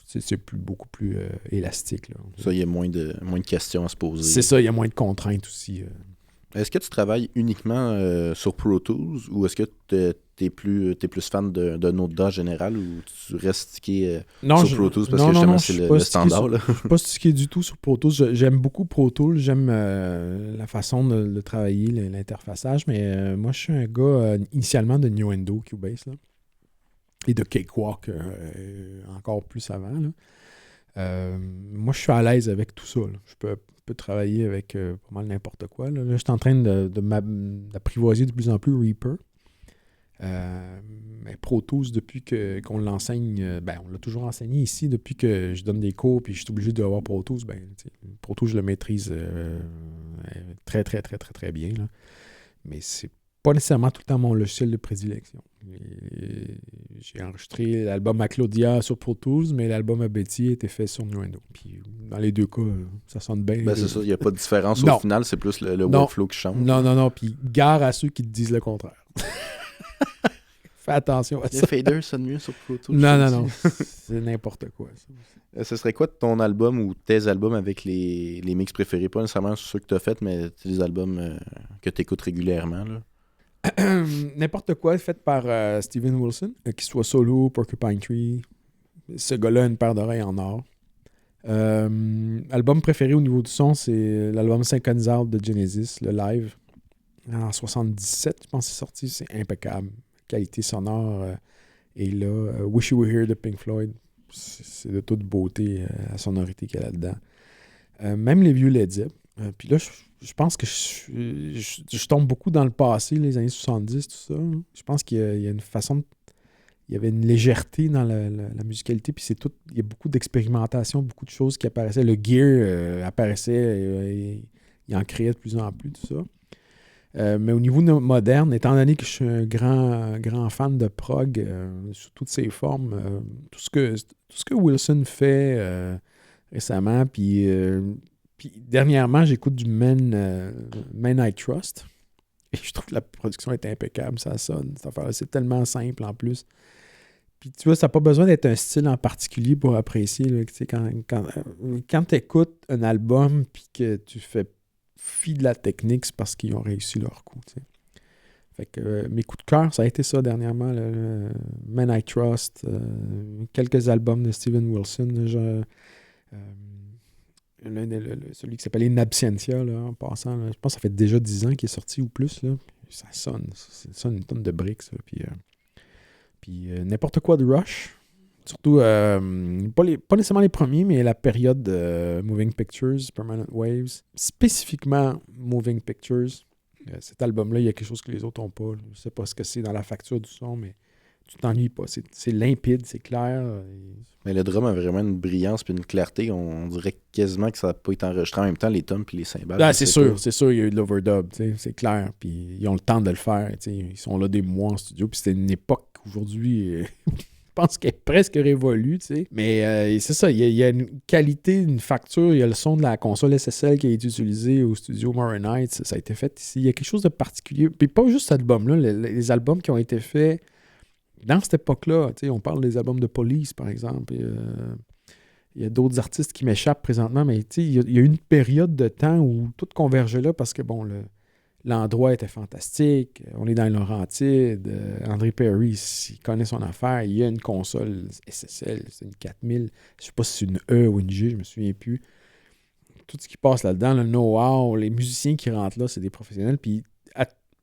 c'est beaucoup plus élastique, là. Ça, il y a moins de questions à se poser. C'est ça, il y a moins de contraintes aussi. Est-ce que tu travailles uniquement sur Pro Tools ou est-ce que t'es plus fan d'un autre DAW en général ou tu restes stické sur Pro Tools parce que justement c'est le standard? Je ne suis pas stické du tout sur Pro Tools. J'aime beaucoup Pro Tools. J'aime la façon de travailler, l'interfaçage. Mais moi, je suis un gars initialement de Nuendo, Cubase, là, et de Cakewalk encore plus avant. Là. Moi, je suis à l'aise avec tout ça. Là. Je peux travailler avec pas mal n'importe quoi. Là, je suis en train d'apprivoiser de plus en plus Reaper. Mais Pro Tools, depuis qu'on l'enseigne, on l'a toujours enseigné ici, depuis que je donne des cours puis je suis obligé d'avoir Pro Tools, Pro Tools, je le maîtrise très, très, très, très, très bien. Là. Mais c'est pas nécessairement tout le temps mon logiciel de prédilection. J'ai enregistré l'album à Claudia sur Pro Tools, mais l'album à Betty a été fait sur Nuendo. Puis dans les deux cas, ça sonne bien. C'est ça, il n'y a pas de différence au final, c'est plus le workflow qui change. Non, puis gare à ceux qui te disent le contraire. Fais attention à ça. Les faders sonnent mieux sur Pro Tools. Non, c'est n'importe quoi. Ça. Ce serait quoi ton album ou tes albums avec les mix préférés? Pas nécessairement ceux que tu as faits, mais les albums que tu écoutes régulièrement, là. N'importe quoi fait par Steven Wilson, qu'il soit solo, Porcupine Tree. Ce gars-là a une paire d'oreilles en or. Album préféré au niveau du son, c'est l'album Synchronized Out de Genesis, le live. En 77, je pense que c'est sorti. C'est impeccable. Qualité sonore. Et là, Wish You Were Here de Pink Floyd. C'est de toute beauté la sonorité qu'il y a là-dedans. Même les vieux Led Zepp. Puis là, je pense que je tombe beaucoup dans le passé, les années 70, tout ça. Je pense qu'il y a une façon... Il y avait une légèreté dans la musicalité, puis il y a beaucoup d'expérimentation, beaucoup de choses qui apparaissaient. Le gear apparaissait, il en créait de plus en plus, tout ça. Mais au niveau moderne, étant donné que je suis un grand fan de prog, sous toutes ses formes, tout ce que Wilson fait récemment, puis dernièrement, j'écoute du Men I Trust. Et je trouve que la production est impeccable, ça sonne. Cette affaire-là, c'est tellement simple en plus. Puis tu vois, ça n'a pas besoin d'être un style en particulier pour apprécier. Là, quand tu écoutes un album puis que tu fais fi de la technique, c'est parce qu'ils ont réussi leur coup. T'sais. Fait que mes coups de cœur, ça a été ça dernièrement. Le Men I Trust, quelques albums de Steven Wilson. Celui qui s'appelait In Absentia, là, en passant. Là, je pense que ça fait déjà 10 ans qu'il est sorti ou plus. Là. Ça sonne une tonne de briques. Ça, puis n'importe quoi de Rush. Surtout, pas nécessairement les premiers, mais la période de Moving Pictures, Permanent Waves. Spécifiquement Moving Pictures. Cet album-là, il y a quelque chose que les autres n'ont pas. Je ne sais pas ce que c'est dans la facture du son, mais tu t'ennuies pas. C'est limpide, c'est clair. Mais le drum a vraiment une brillance et une clarté. On dirait quasiment que ça n'a pas été enregistré en même temps, les toms et les cymbales. Ah, c'est sûr, il y a eu de l'overdub, c'est clair. Puis ils ont le temps de le faire. Ils sont là des mois en studio. Puis c'était une époque qu'aujourd'hui, je pense qu'elle est presque révolue, tu sais. Mais c'est ça, il y a une qualité, une facture, il y a le son de la console SSL qui a été utilisé au studio Morin Heights, ça a été fait ici. Il y a quelque chose de particulier. Puis pas juste cet album-là, les albums qui ont été faits dans cette époque-là, tu sais, on parle des albums de Police, par exemple. Il y a d'autres artistes qui m'échappent présentement, mais tu sais, il y a eu une période de temps où tout convergeait là parce que, bon, l'endroit était fantastique. On est dans les Laurentides. André Perry, il connaît son affaire. Il y a une console SSL, c'est une 4000. Je ne sais pas si c'est une E ou une G, je ne me souviens plus. Tout ce qui passe là-dedans, le know-how, les musiciens qui rentrent là, c'est des professionnels. Puis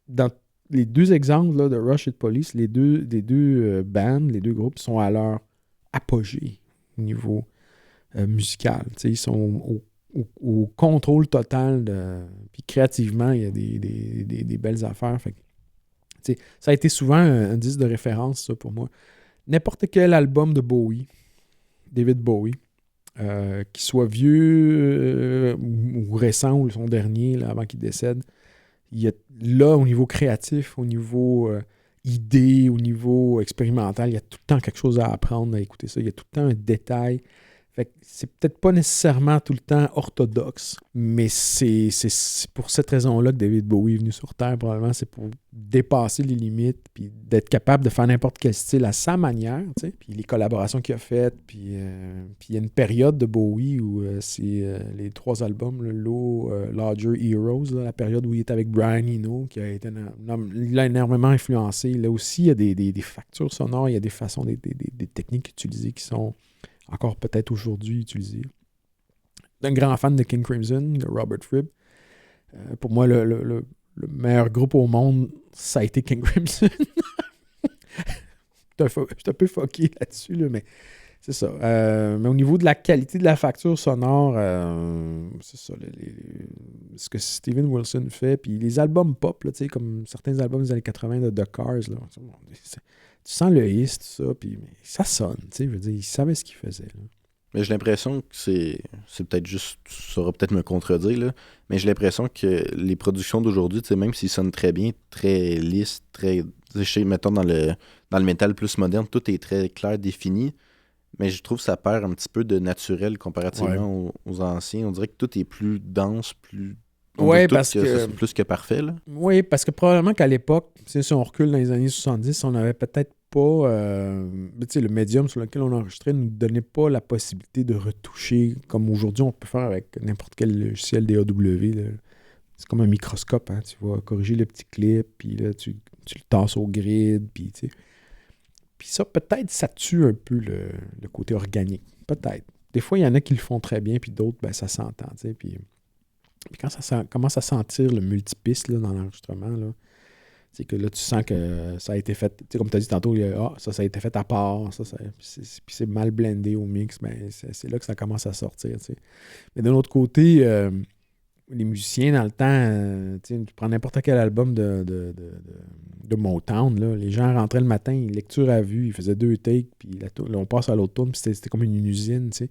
dans les deux exemples là, de Rush et de Police, les deux bands, les deux groupes sont à leur apogée au niveau musical. Tu sais, ils sont au contrôle total. Puis créativement, il y a des belles affaires. Fait que, tu sais, ça a été souvent un disque de référence, ça, pour moi. N'importe quel album de Bowie, David Bowie, qu'il soit vieux ou récent, ou son dernier, là, avant qu'il décède, il y a, là, au niveau créatif, au niveau idée, au niveau expérimental, il y a tout le temps quelque chose à apprendre à écouter ça. Il y a tout le temps un détail. Fait que c'est peut-être pas nécessairement tout le temps orthodoxe, mais c'est pour cette raison-là que David Bowie est venu sur Terre, probablement. C'est pour dépasser les limites, puis d'être capable de faire n'importe quel style à sa manière, tu sais. Puis les collaborations qu'il a faites, puis il y a une période de Bowie où c'est les 3 albums, le Low, Larger Heroes, là, la période où il est avec Brian Eno, qui a été il a énormément influencé. Là aussi, il y a des factures sonores, il y a des façons, des techniques utilisées qui sont encore peut-être aujourd'hui utilisé. Un grand fan de King Crimson, de Robert Fripp. Pour moi, le meilleur groupe au monde, ça a été King Crimson. Je suis un peu fucké là-dessus, là, mais c'est ça. Mais au niveau de la qualité de la facture sonore, c'est ça. Ce que Steven Wilson fait, puis les albums pop, là, comme certains albums des années 80 de The Cars, là, tu sens le hiss, tout ça, puis ça sonne, tu sais, je veux dire, il savait ce qu'il faisait. Là. Mais j'ai l'impression que c'est peut-être juste, tu sauras peut-être me contredire, là, mais j'ai l'impression que les productions d'aujourd'hui, tu sais, même s'ils sonnent très bien, très lisses, très, mettons dans le métal plus moderne, tout est très clair, défini, mais je trouve que ça perd un petit peu de naturel comparativement aux anciens. On dirait que tout est plus dense, plus... Oui, parce que... ça, c'est plus que parfait, là. Oui, parce que probablement qu'à l'époque, si on recule dans les années 70, on n'avait peut-être pas... le médium sur lequel on enregistrait ne nous donnait pas la possibilité de retoucher comme aujourd'hui on peut faire avec n'importe quel logiciel DAW. Là. C'est comme un microscope, hein, tu vas corriger le petit clip, puis là, tu le tasses au grid, puis tu sais... Puis ça, peut-être, ça tue un peu le côté organique. Peut-être. Des fois, il y en a qui le font très bien, puis d'autres, ben, ça s'entend, tu sais, puis quand ça commence à sentir le multipiste là, dans l'enregistrement, là, c'est que là, tu sens que ça a été fait, comme tu as dit tantôt, ça a été fait à part, puis c'est mal blendé au mix, ben, c'est là que ça commence à sortir. T'sais. Mais d'un autre côté, les musiciens, dans le temps, tu prends n'importe quel album de Motown, là, les gens rentraient le matin, lecture à vue, ils faisaient 2 takes, puis là, on passe à l'autre tourne, puis c'était comme une usine, tu sais.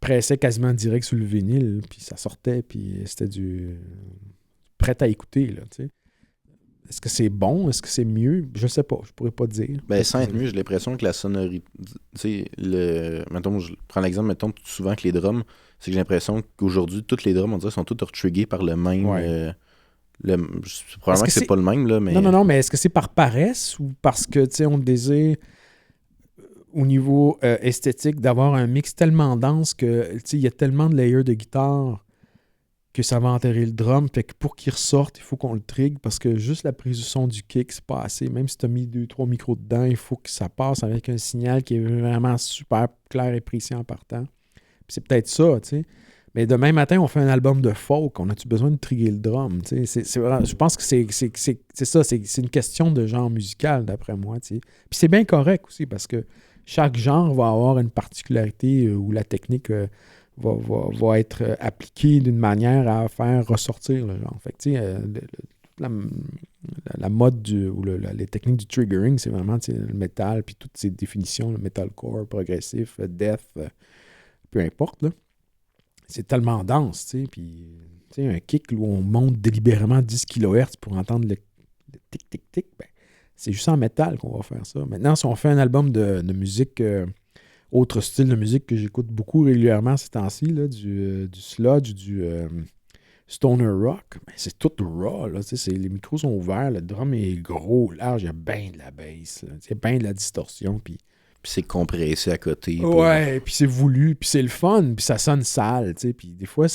Pressait quasiment direct sur le vinyle, puis ça sortait, puis c'était du prêt à écouter, là, tu sais. Est-ce que c'est bon? Est-ce que c'est mieux? Je sais pas, je pourrais pas dire. Ben, sans être mieux, j'ai l'impression que la sonorité... Tu sais, mettons, je prends l'exemple, mettons, souvent que les drums, c'est que j'ai l'impression qu'aujourd'hui, toutes les drums, on dirait, sont toutes retriguées par le même... Ouais. Probablement que c'est pas le même, là, mais... Non, mais est-ce que c'est par paresse ou parce que, tu sais, on désire... au niveau esthétique, d'avoir un mix tellement dense que, tu sais, il y a tellement de layers de guitare que ça va enterrer le drum. Fait que pour qu'il ressorte, il faut qu'on le trigue parce que juste la prise du son du kick, c'est pas assez. Même si tu as mis 2-3 micros dedans, il faut que ça passe avec un signal qui est vraiment super clair et précis en partant. Puis c'est peut-être ça, tu sais. Mais demain matin, on fait un album de folk. On a-tu besoin de triguer le drum? Tu sais? Je pense que c'est ça. C'est une question de genre musical, d'après moi. Tu sais. Puis c'est bien correct aussi parce que chaque genre va avoir une particularité où la technique va être appliquée d'une manière à faire ressortir le genre. Fait que, tu sais, la mode les techniques du triggering, c'est vraiment le métal, puis toutes ces définitions, le metalcore, progressif, death, peu importe, là. C'est tellement dense, tu sais, puis tu sais, un kick où on monte délibérément 10 kHz pour entendre le tic-tic-tic, ben, c'est juste en métal qu'on va faire ça. Maintenant, si on fait un album de musique, autre style de musique que j'écoute beaucoup régulièrement ces temps-ci, là, du sludge, du stoner rock, ben, c'est tout raw. Là, les micros sont ouverts, le drum est gros, large, il y a bien de la bass, il y a bien de la distorsion. Puis c'est compressé à côté. Ouais, puis c'est voulu, puis c'est le fun, puis ça sonne sale. Puis des fois,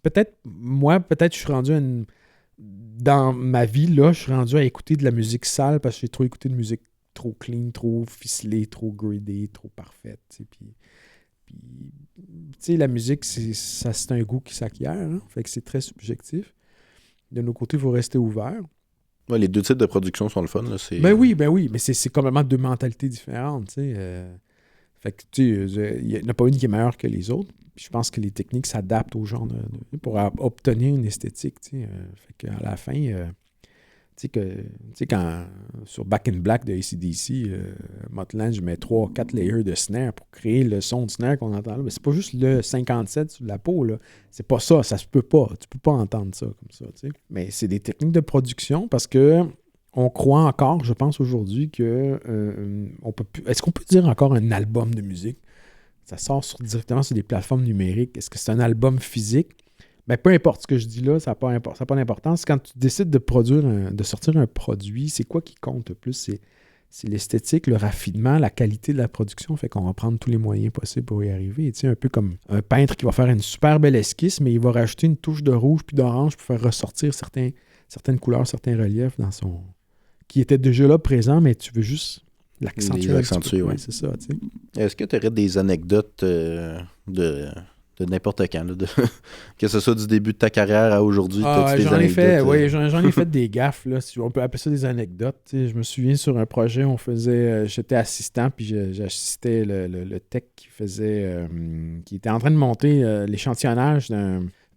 peut-être je suis rendu dans ma vie, là, je suis rendu à écouter de la musique sale parce que j'ai trop écouté de musique trop clean, trop ficelée, trop gradée, trop parfaite. Puis la musique, c'est un goût qui s'acquiert. Hein? Fait que c'est très subjectif. De nos côtés, il faut rester ouvert. Ouais, les deux types de production sont le fun. Là, Ben oui, mais c'est complètement deux mentalités différentes. Fait que, tu sais, il n'y en a pas une qui est meilleure que les autres. Puis je pense que les techniques s'adaptent aux gens pour obtenir une esthétique. Fait qu'à la fin, tu sais, quand sur Back in Black de AC/DC, Motland, je mets 3-4 layers de snare pour créer le son de snare qu'on entend là. Mais c'est pas juste le 57 sur la peau, là. C'est pas ça se peut pas. Tu peux pas entendre ça comme ça, tu sais. Mais c'est des techniques de production parce que on croit encore, je pense aujourd'hui, que on peut plus. Est-ce qu'on peut dire encore un album de musique? Ça sort directement sur des plateformes numériques. Est-ce que c'est un album physique? Ben, peu importe ce que je dis là, ça n'a pas d'importance. Quand tu décides de sortir un produit, c'est quoi qui compte le plus? C'est l'esthétique, le raffinement, la qualité de la production. Fait qu'on va prendre tous les moyens possibles pour y arriver. Tu sais, un peu comme un peintre qui va faire une super belle esquisse, mais il va rajouter une touche de rouge puis d'orange pour faire ressortir certaines couleurs, certains reliefs qui étaient déjà là présents, mais tu veux juste l'accentuer. Ouais. C'est ça, tu sais. Est-ce que tu aurais des anecdotes de n'importe quand, là, que ce soit du début de ta carrière à aujourd'hui? J'en ai fait des gaffes, là, si on peut appeler ça des anecdotes. T'sais. Je me souviens sur un projet, j'étais assistant, puis j'assistais le tech qui était en train de monter l'échantillonnage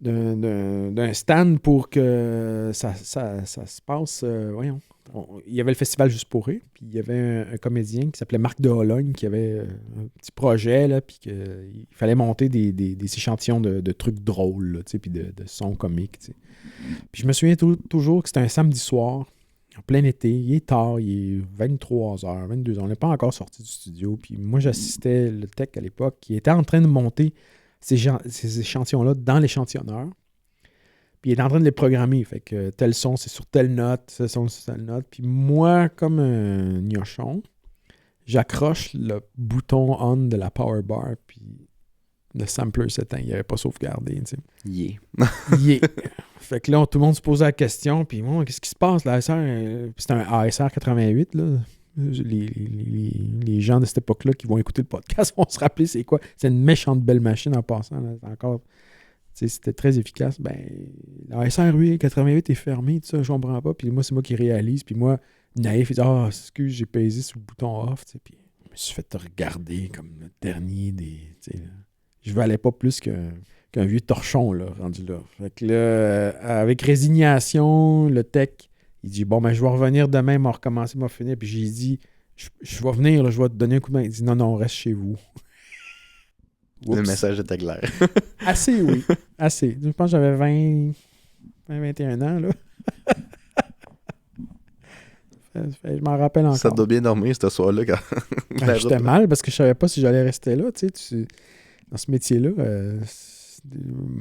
d'un stand pour que ça se passe. Il y avait le festival Juste pour rire, puis il y avait un comédien qui s'appelait Marc de Hologne qui avait un petit projet, là, puis qu'il fallait monter des échantillons de trucs drôles, là, puis de sons comiques. T'sais. Puis je me souviens toujours que c'était un samedi soir, en plein été, il est tard, il est 23h, 22h, on n'est pas encore sorti du studio, puis moi j'assistais le tech à l'époque qui était en train de monter ces échantillons-là dans l'échantillonneur. Puis il est en train de les programmer. Fait que tel son, c'est sur telle note, tel son, c'est sur telle note. Puis moi, comme un gnochon, j'accroche le bouton on de la power bar, puis le sampler s'éteint. Il n'avait pas sauvegardé, tu sais. Yeah. Fait que là, tout le monde se posait la question, puis moi, qu'est-ce qui se passe? L'ASR, c'est un ASR 88, là. Les gens de cette époque-là qui vont écouter le podcast vont se rappeler c'est quoi. C'est une méchante belle machine en passant. Là. C'était très efficace. Ben, la SR 88 est fermée, tout ça, je comprends pas. Puis moi, c'est moi qui réalise. Puis moi, naïf, il dit excuse, j'ai pesé sur le bouton off. Puis je me suis fait regarder comme le dernier des. Je valais pas plus qu'un vieux torchon, là, rendu là. Fait que là, avec résignation, le tech, il dit bon, ben, je vais revenir demain, m'a recommencé, m'a fini. Puis j'ai dit je vais venir, là, je vais te donner un coup de main. Il dit non, reste chez vous. Le message était clair. Assez, oui. Assez. Je pense que j'avais 21 ans, là. Je m'en rappelle encore. Ça doit bien dormir, ce soir-là. Quand... j'étais mal parce que je savais pas si j'allais rester là, tu sais. Dans ce métier-là,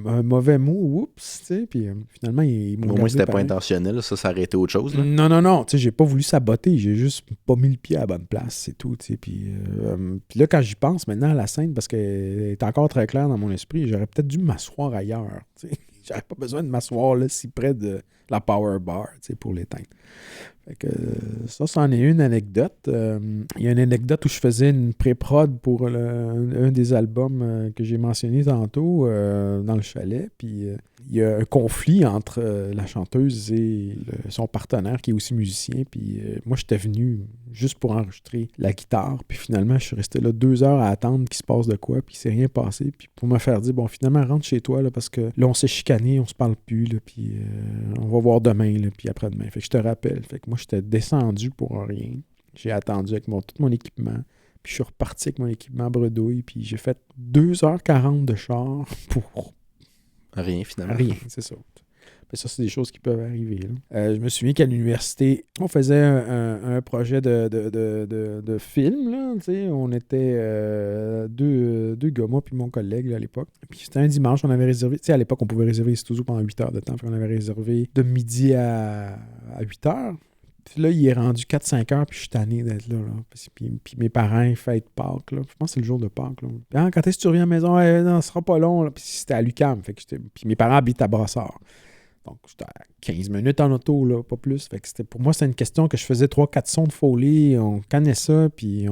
un mauvais mot, oups, tu sais, puis finalement, ils m'ont au moins, c'était pas intentionnel, ça arrêtait autre chose. Là. Non, tu sais, j'ai pas voulu saboter, j'ai juste pas mis le pied à la bonne place, c'est tout, tu sais, puis là, quand j'y pense maintenant à la scène, parce qu'elle est encore très claire dans mon esprit, j'aurais peut-être dû m'asseoir ailleurs, tu sais. J'avais pas besoin de m'asseoir là, si près de la power bar, tu sais, pour l'éteindre. Fait que ça, c'en est une anecdote. Il y a une anecdote où je faisais une pré-prod pour un des albums que j'ai mentionné tantôt dans le chalet. Puis il y a un conflit entre la chanteuse et son partenaire qui est aussi musicien. Puis moi, j'étais venu juste pour enregistrer la guitare. Puis finalement, je suis resté là 2 heures à attendre qu'il se passe de quoi. Puis il s'est rien passé. Puis pour me faire dire, bon, finalement, rentre chez toi là, parce que là, on s'est chicané, on se parle plus. Là, puis on va voir demain, là, puis après-demain. Fait que je te rappelle. Fait que moi, j'étais descendu pour rien. J'ai attendu avec tout mon équipement. Puis je suis reparti avec mon équipement bredouille. Puis j'ai fait 2h40 de char pour... Rien, finalement. Rien, c'est ça. Mais ça, c'est des choses qui peuvent arriver. Là. Je me souviens qu'à l'université, on faisait un projet de film. Là, on était deux gars, moi puis mon collègue là, à l'époque. Puis c'était un dimanche, on avait réservé. À l'époque, on pouvait réserver les studios pendant 8 heures de temps. Puis on avait réservé de midi à 8 heures. Puis là, il est rendu 4-5 heures, puis je suis tanné d'être là. Puis mes parents, ils fêtent Pâques. Là. Je pense que c'est le jour de Pâques. Là. Puis, quand est-ce que tu reviens à la maison? Non, ce sera pas long. Là. Puis c'était à l'UQAM. Puis mes parents habitent à Brossard. Donc, j'étais à 15 minutes en auto, là, pas plus. Fait que pour moi, c'était une question que je faisais 3-4 sons de folie. On connaît ça, puis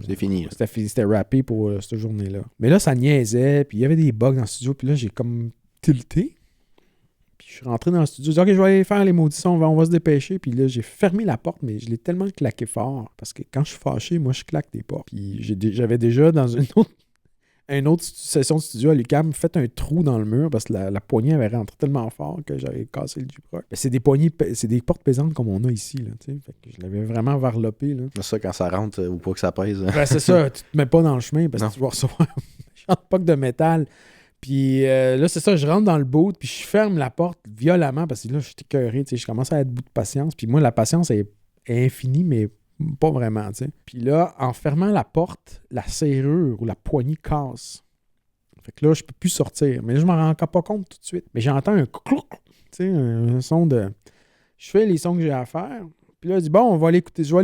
c'est fini. C'était rappé pour cette journée-là. Mais là, ça niaisait, puis il y avait des bugs dans le studio. Puis là, j'ai comme tilté. Je suis rentré dans le studio, j'ai dit « Ok, je vais aller faire les maudissons, on va se dépêcher. » Puis là, j'ai fermé la porte, mais je l'ai tellement claqué fort. Parce que quand je suis fâché, moi, je claque des portes. Puis j'avais déjà, dans une autre session de studio à l'UQAM, fait un trou dans le mur parce que la poignée avait rentré tellement fort que j'avais cassé le J-Proc. C'est des portes pesantes comme on a ici. Là, fait que je l'avais vraiment varlopé. Là. C'est ça, quand ça rentre ou pas que ça pèse. Ben, c'est ça, tu te mets pas dans le chemin parce que tu vas recevoir un poc de métal. Puis là, c'est ça, je rentre dans le boot, puis je ferme la porte violemment parce que là, je suis écœuré, je commence à être bout de patience. Puis moi, la patience est infinie, mais pas vraiment, tu sais. Puis là, en fermant la porte, la serrure ou la poignée casse. Fait que là, je peux plus sortir. Mais là, je m'en rends pas compte tout de suite. Mais j'entends un clouc, tu sais, un son de... Je fais les sons que j'ai à faire. Puis là, je dis, bon, je vais aller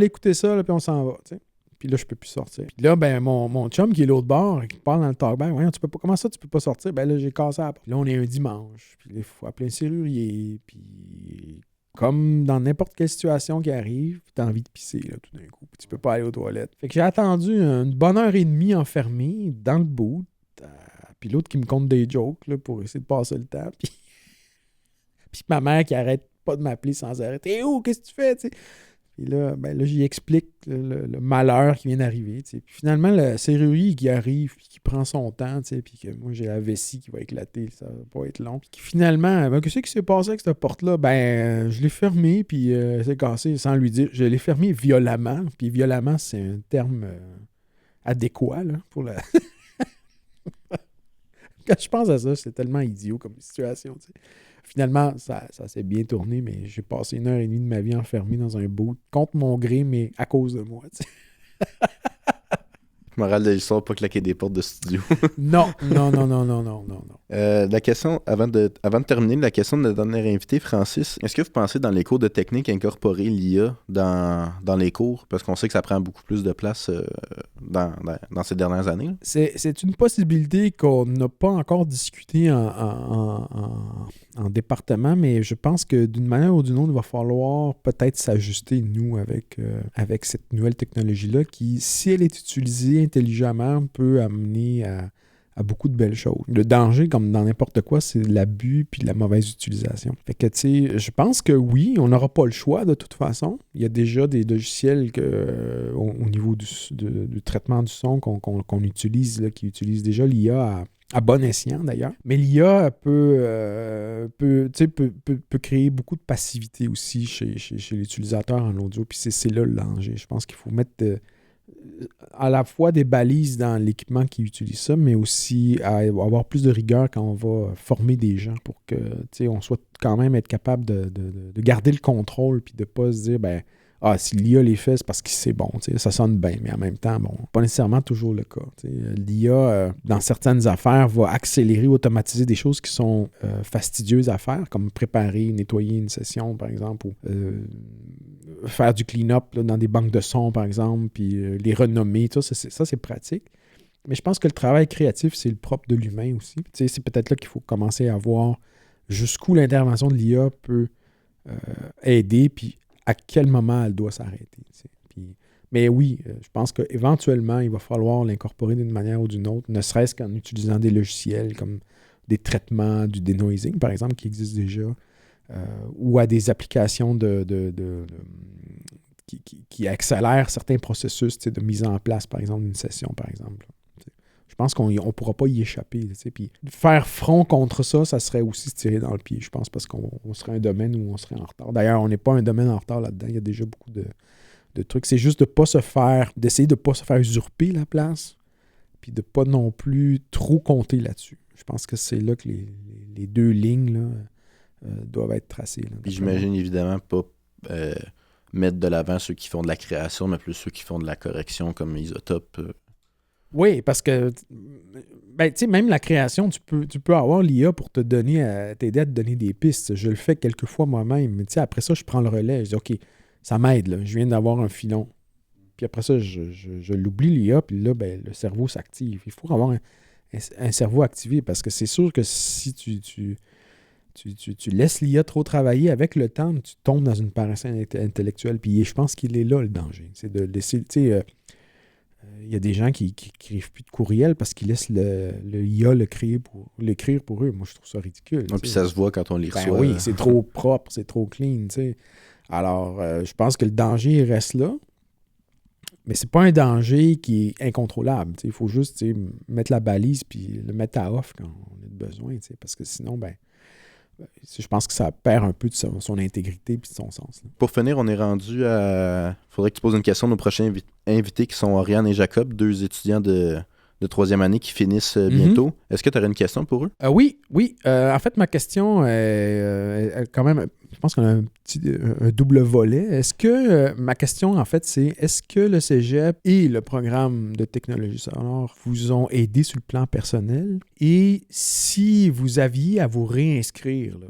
écouter ça, là, puis on s'en va, tu sais. Puis là, je peux plus sortir. Puis là, ben, mon chum qui est l'autre bord, qui parle dans le talkback, voyons, tu peux pas, comment ça, tu peux pas sortir? Ben là, j'ai cassé la porte. Puis là, on est un dimanche. Puis là, il faut appeler un serrurier. Puis comme dans n'importe quelle situation qui arrive, tu as envie de pisser, là, tout d'un coup. Puis tu peux pas aller aux toilettes. Fait que j'ai attendu une bonne heure et demie enfermé dans le boot. Puis l'autre qui me compte des jokes là, pour essayer de passer le temps. Puis ma mère qui arrête pas de m'appeler sans arrêter. Hey, oh, qu'est-ce que tu fais? T'sais? Puis là, j'y explique le malheur qui vient d'arriver. Puis finalement, le serrurier qui arrive, puis qui prend son temps, puis que moi, j'ai la vessie qui va éclater, ça va pas être long. Puis finalement, qu'est-ce qui s'est passé avec cette porte-là? Je l'ai fermée, puis c'est cassé sans lui dire. Je l'ai fermée violemment. Puis violemment, c'est un terme adéquat là, pour la... Quand je pense à ça, c'est tellement idiot comme situation, tu sais. Finalement, ça s'est bien tourné, mais j'ai passé 1h30 de ma vie enfermé dans un boot contre mon gré, mais à cause de moi. Tu sais. Morale de l'histoire, pas claquer des portes de studio. Non. La question, avant de terminer, la question de notre dernier invité, Francis, est-ce que vous pensez dans les cours de technique incorporer l'IA dans les cours? Parce qu'on sait que ça prend beaucoup plus de place dans ces dernières années. C'est une possibilité qu'on n'a pas encore discuté en département, mais je pense que d'une manière ou d'une autre, il va falloir peut-être s'ajuster, nous, avec cette nouvelle technologie-là qui, si elle est utilisée intelligemment, peut amener à beaucoup de belles choses. Le danger, comme dans n'importe quoi, c'est l'abus puis la mauvaise utilisation. Fait que, tu sais, je pense que oui, on n'aura pas le choix de toute façon. Il y a déjà des logiciels au niveau du traitement du son qu'on utilise, là, qui utilisent déjà l'IA à bon escient d'ailleurs. Mais l'IA peut créer beaucoup de passivité aussi chez l'utilisateur en audio. Puis c'est là le danger. Je pense qu'il faut mettre à la fois des balises dans l'équipement qui utilise ça, mais aussi avoir plus de rigueur quand on va former des gens pour que on soit quand même être capable de garder le contrôle puis de ne pas se dire si l'IA les fait, c'est parce que c'est bon, ça sonne bien, mais en même temps, pas nécessairement toujours le cas. L'IA, dans certaines affaires, va accélérer, automatiser des choses qui sont fastidieuses à faire, comme préparer, nettoyer une session, par exemple, ou faire du clean-up là, dans des banques de sons, par exemple, puis les renommer, ça, c'est pratique. Mais je pense que le travail créatif, c'est le propre de l'humain aussi. C'est peut-être là qu'il faut commencer à voir jusqu'où l'intervention de l'IA peut aider, puis à quel moment elle doit s'arrêter. Mais oui, je pense qu'éventuellement, il va falloir l'incorporer d'une manière ou d'une autre, ne serait-ce qu'en utilisant des logiciels comme des traitements, du denoising, par exemple, qui existent déjà, ou à des applications qui accélèrent certains processus de mise en place, par exemple, d'une session, par exemple. Je pense qu'on ne pourra pas y échapper. Puis faire front contre ça, ça serait aussi se tirer dans le pied, je pense, parce qu'on serait un domaine où on serait en retard. D'ailleurs, on n'est pas un domaine en retard là-dedans. Il y a déjà beaucoup de trucs. C'est juste d'essayer de ne pas se faire usurper la place, puis de ne pas non plus trop compter là-dessus. Je pense que c'est là que les deux lignes, là, doivent être tracés. Là, puis j'imagine évidemment pas mettre de l'avant ceux qui font de la création, mais plus ceux qui font de la correction comme Isotope. Oui, parce que ben, tu sais, même la création, tu peux avoir l'IA pour t'aider à te donner des pistes. Je le fais quelquefois moi-même, mais tu sais, après ça, je prends le relais. Je dis, OK, ça m'aide, là. Je viens d'avoir un filon. Puis après ça, je l'oublie, l'IA, puis là, ben, le cerveau s'active. Il faut avoir un cerveau activé, parce que c'est sûr que si tu laisses l'IA trop travailler, avec le temps, tu tombes dans une paresse intellectuelle. Puis je pense qu'il est là, le danger. C'est de laisser, tu sais, il y a des gens qui n'écrivent plus de courriel parce qu'ils laissent le IA l'écrire pour eux. Moi, je trouve ça ridicule. Ouais, puis ça se voit quand on les reçoit. Oui, c'est trop propre, c'est trop clean, tu sais. Alors, je pense que le danger reste là. Mais c'est pas un danger qui est incontrôlable. Il faut juste mettre la balise puis le mettre à off quand on a besoin. Parce que sinon, ben, je pense que ça perd un peu de son intégrité et de son sens. Là. Pour finir, on est rendu à... Faudrait que tu poses une question à nos prochains invités qui sont Oriane et Jacob, 2 étudiants de 3e année qui finissent bientôt. Est-ce que tu aurais une question pour eux? Oui. En fait, ma question est quand même... Je pense qu'on a un double volet. Est-ce que ma question, en fait, c'est est-ce que le Cégep et le programme de technologie sonore vous ont aidé sur le plan personnel? Et si vous aviez à vous réinscrire, là,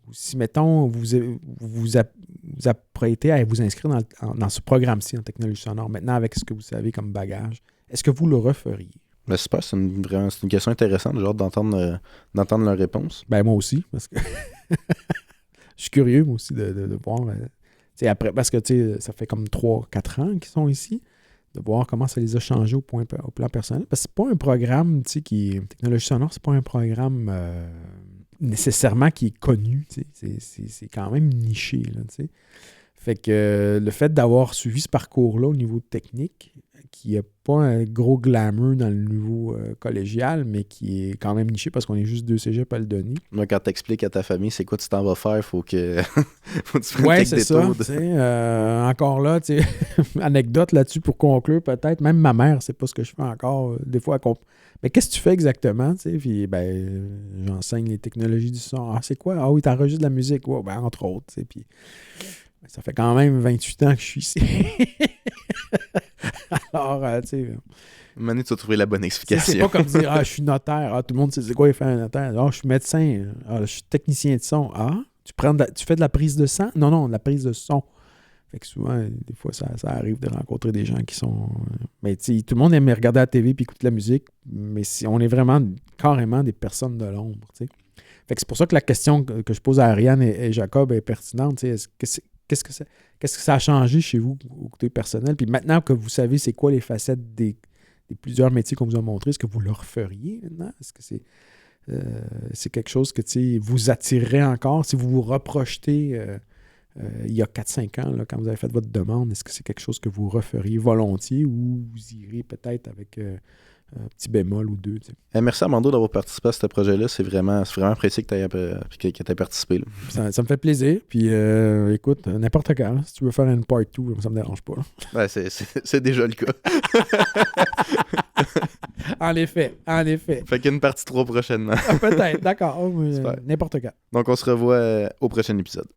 ou si, mettons, vous apprêtez à vous inscrire dans ce programme-ci en technologie sonore, maintenant avec ce que vous savez comme bagage, est-ce que vous le referiez? Ben, super, c'est une question intéressante. J'ai hâte d'entendre leur réponse. Ben moi aussi, parce que je suis curieux, moi aussi, de voir. Après, parce que ça fait comme 3-4 ans qu'ils sont ici, de voir comment ça les a changés au plan personnel. Parce que c'est pas un programme technologie sonore, c'est pas un programme nécessairement qui est connu. C'est quand même niché. Là, fait que le fait d'avoir suivi ce parcours-là au niveau technique, qui n'a pas un gros glamour dans le niveau collégial, mais qui est quand même niché parce qu'on est juste 2 cégeps à le donner. Moi, quand tu expliques à ta famille c'est quoi tu t'en vas faire, faut que faut que tu prennes ouais, quelques détours. Encore là, anecdote là-dessus pour conclure peut-être. Même ma mère, c'est pas ce que je fais encore. Des fois, mais qu'est-ce que tu fais exactement? Puis, j'enseigne les technologies du son. Ah, c'est quoi? Ah oui, t'enregistres de la musique. Ouais, entre autres. Puis, ça fait quand même 28 ans que je suis ici. Alors, tu sais... Manu, tu as trouvé la bonne explication. C'est pas comme dire, je suis notaire. Tout le monde sait c'est quoi il fait un notaire. Je suis médecin. Je suis technicien de son. Tu fais de la prise de sang? Non, de la prise de son. Fait que souvent, des fois, ça arrive de rencontrer des gens qui sont... mais tu sais, tout le monde aime regarder la TV et écouter de la musique, mais on est vraiment carrément des personnes de l'ombre, tu sais. Fait que c'est pour ça que la question que je pose à Ariane et Jacob est pertinente, tu sais. Qu'est-ce que ça a changé chez vous au côté personnel? Puis maintenant que vous savez c'est quoi les facettes des plusieurs métiers qu'on vous a montrés, est-ce que vous le referiez maintenant? Est-ce que c'est quelque chose que vous attirerait encore? Si vous vous reprojetez il y a 4-5 ans, là, quand vous avez fait votre demande, est-ce que c'est quelque chose que vous referiez volontiers ou vous irez peut-être avec un petit bémol ou 2? Merci Armando d'avoir participé à ce projet-là. C'est vraiment apprécié que tu aies participé. Là. Ça me fait plaisir. Puis écoute, n'importe quand, là, si tu veux faire une part 2, ça me dérange pas. Ouais, c'est déjà le cas. En effet. Fait qu'il y a une partie 3 prochainement. Peut-être, d'accord. N'importe quand. Donc on se revoit au prochain épisode.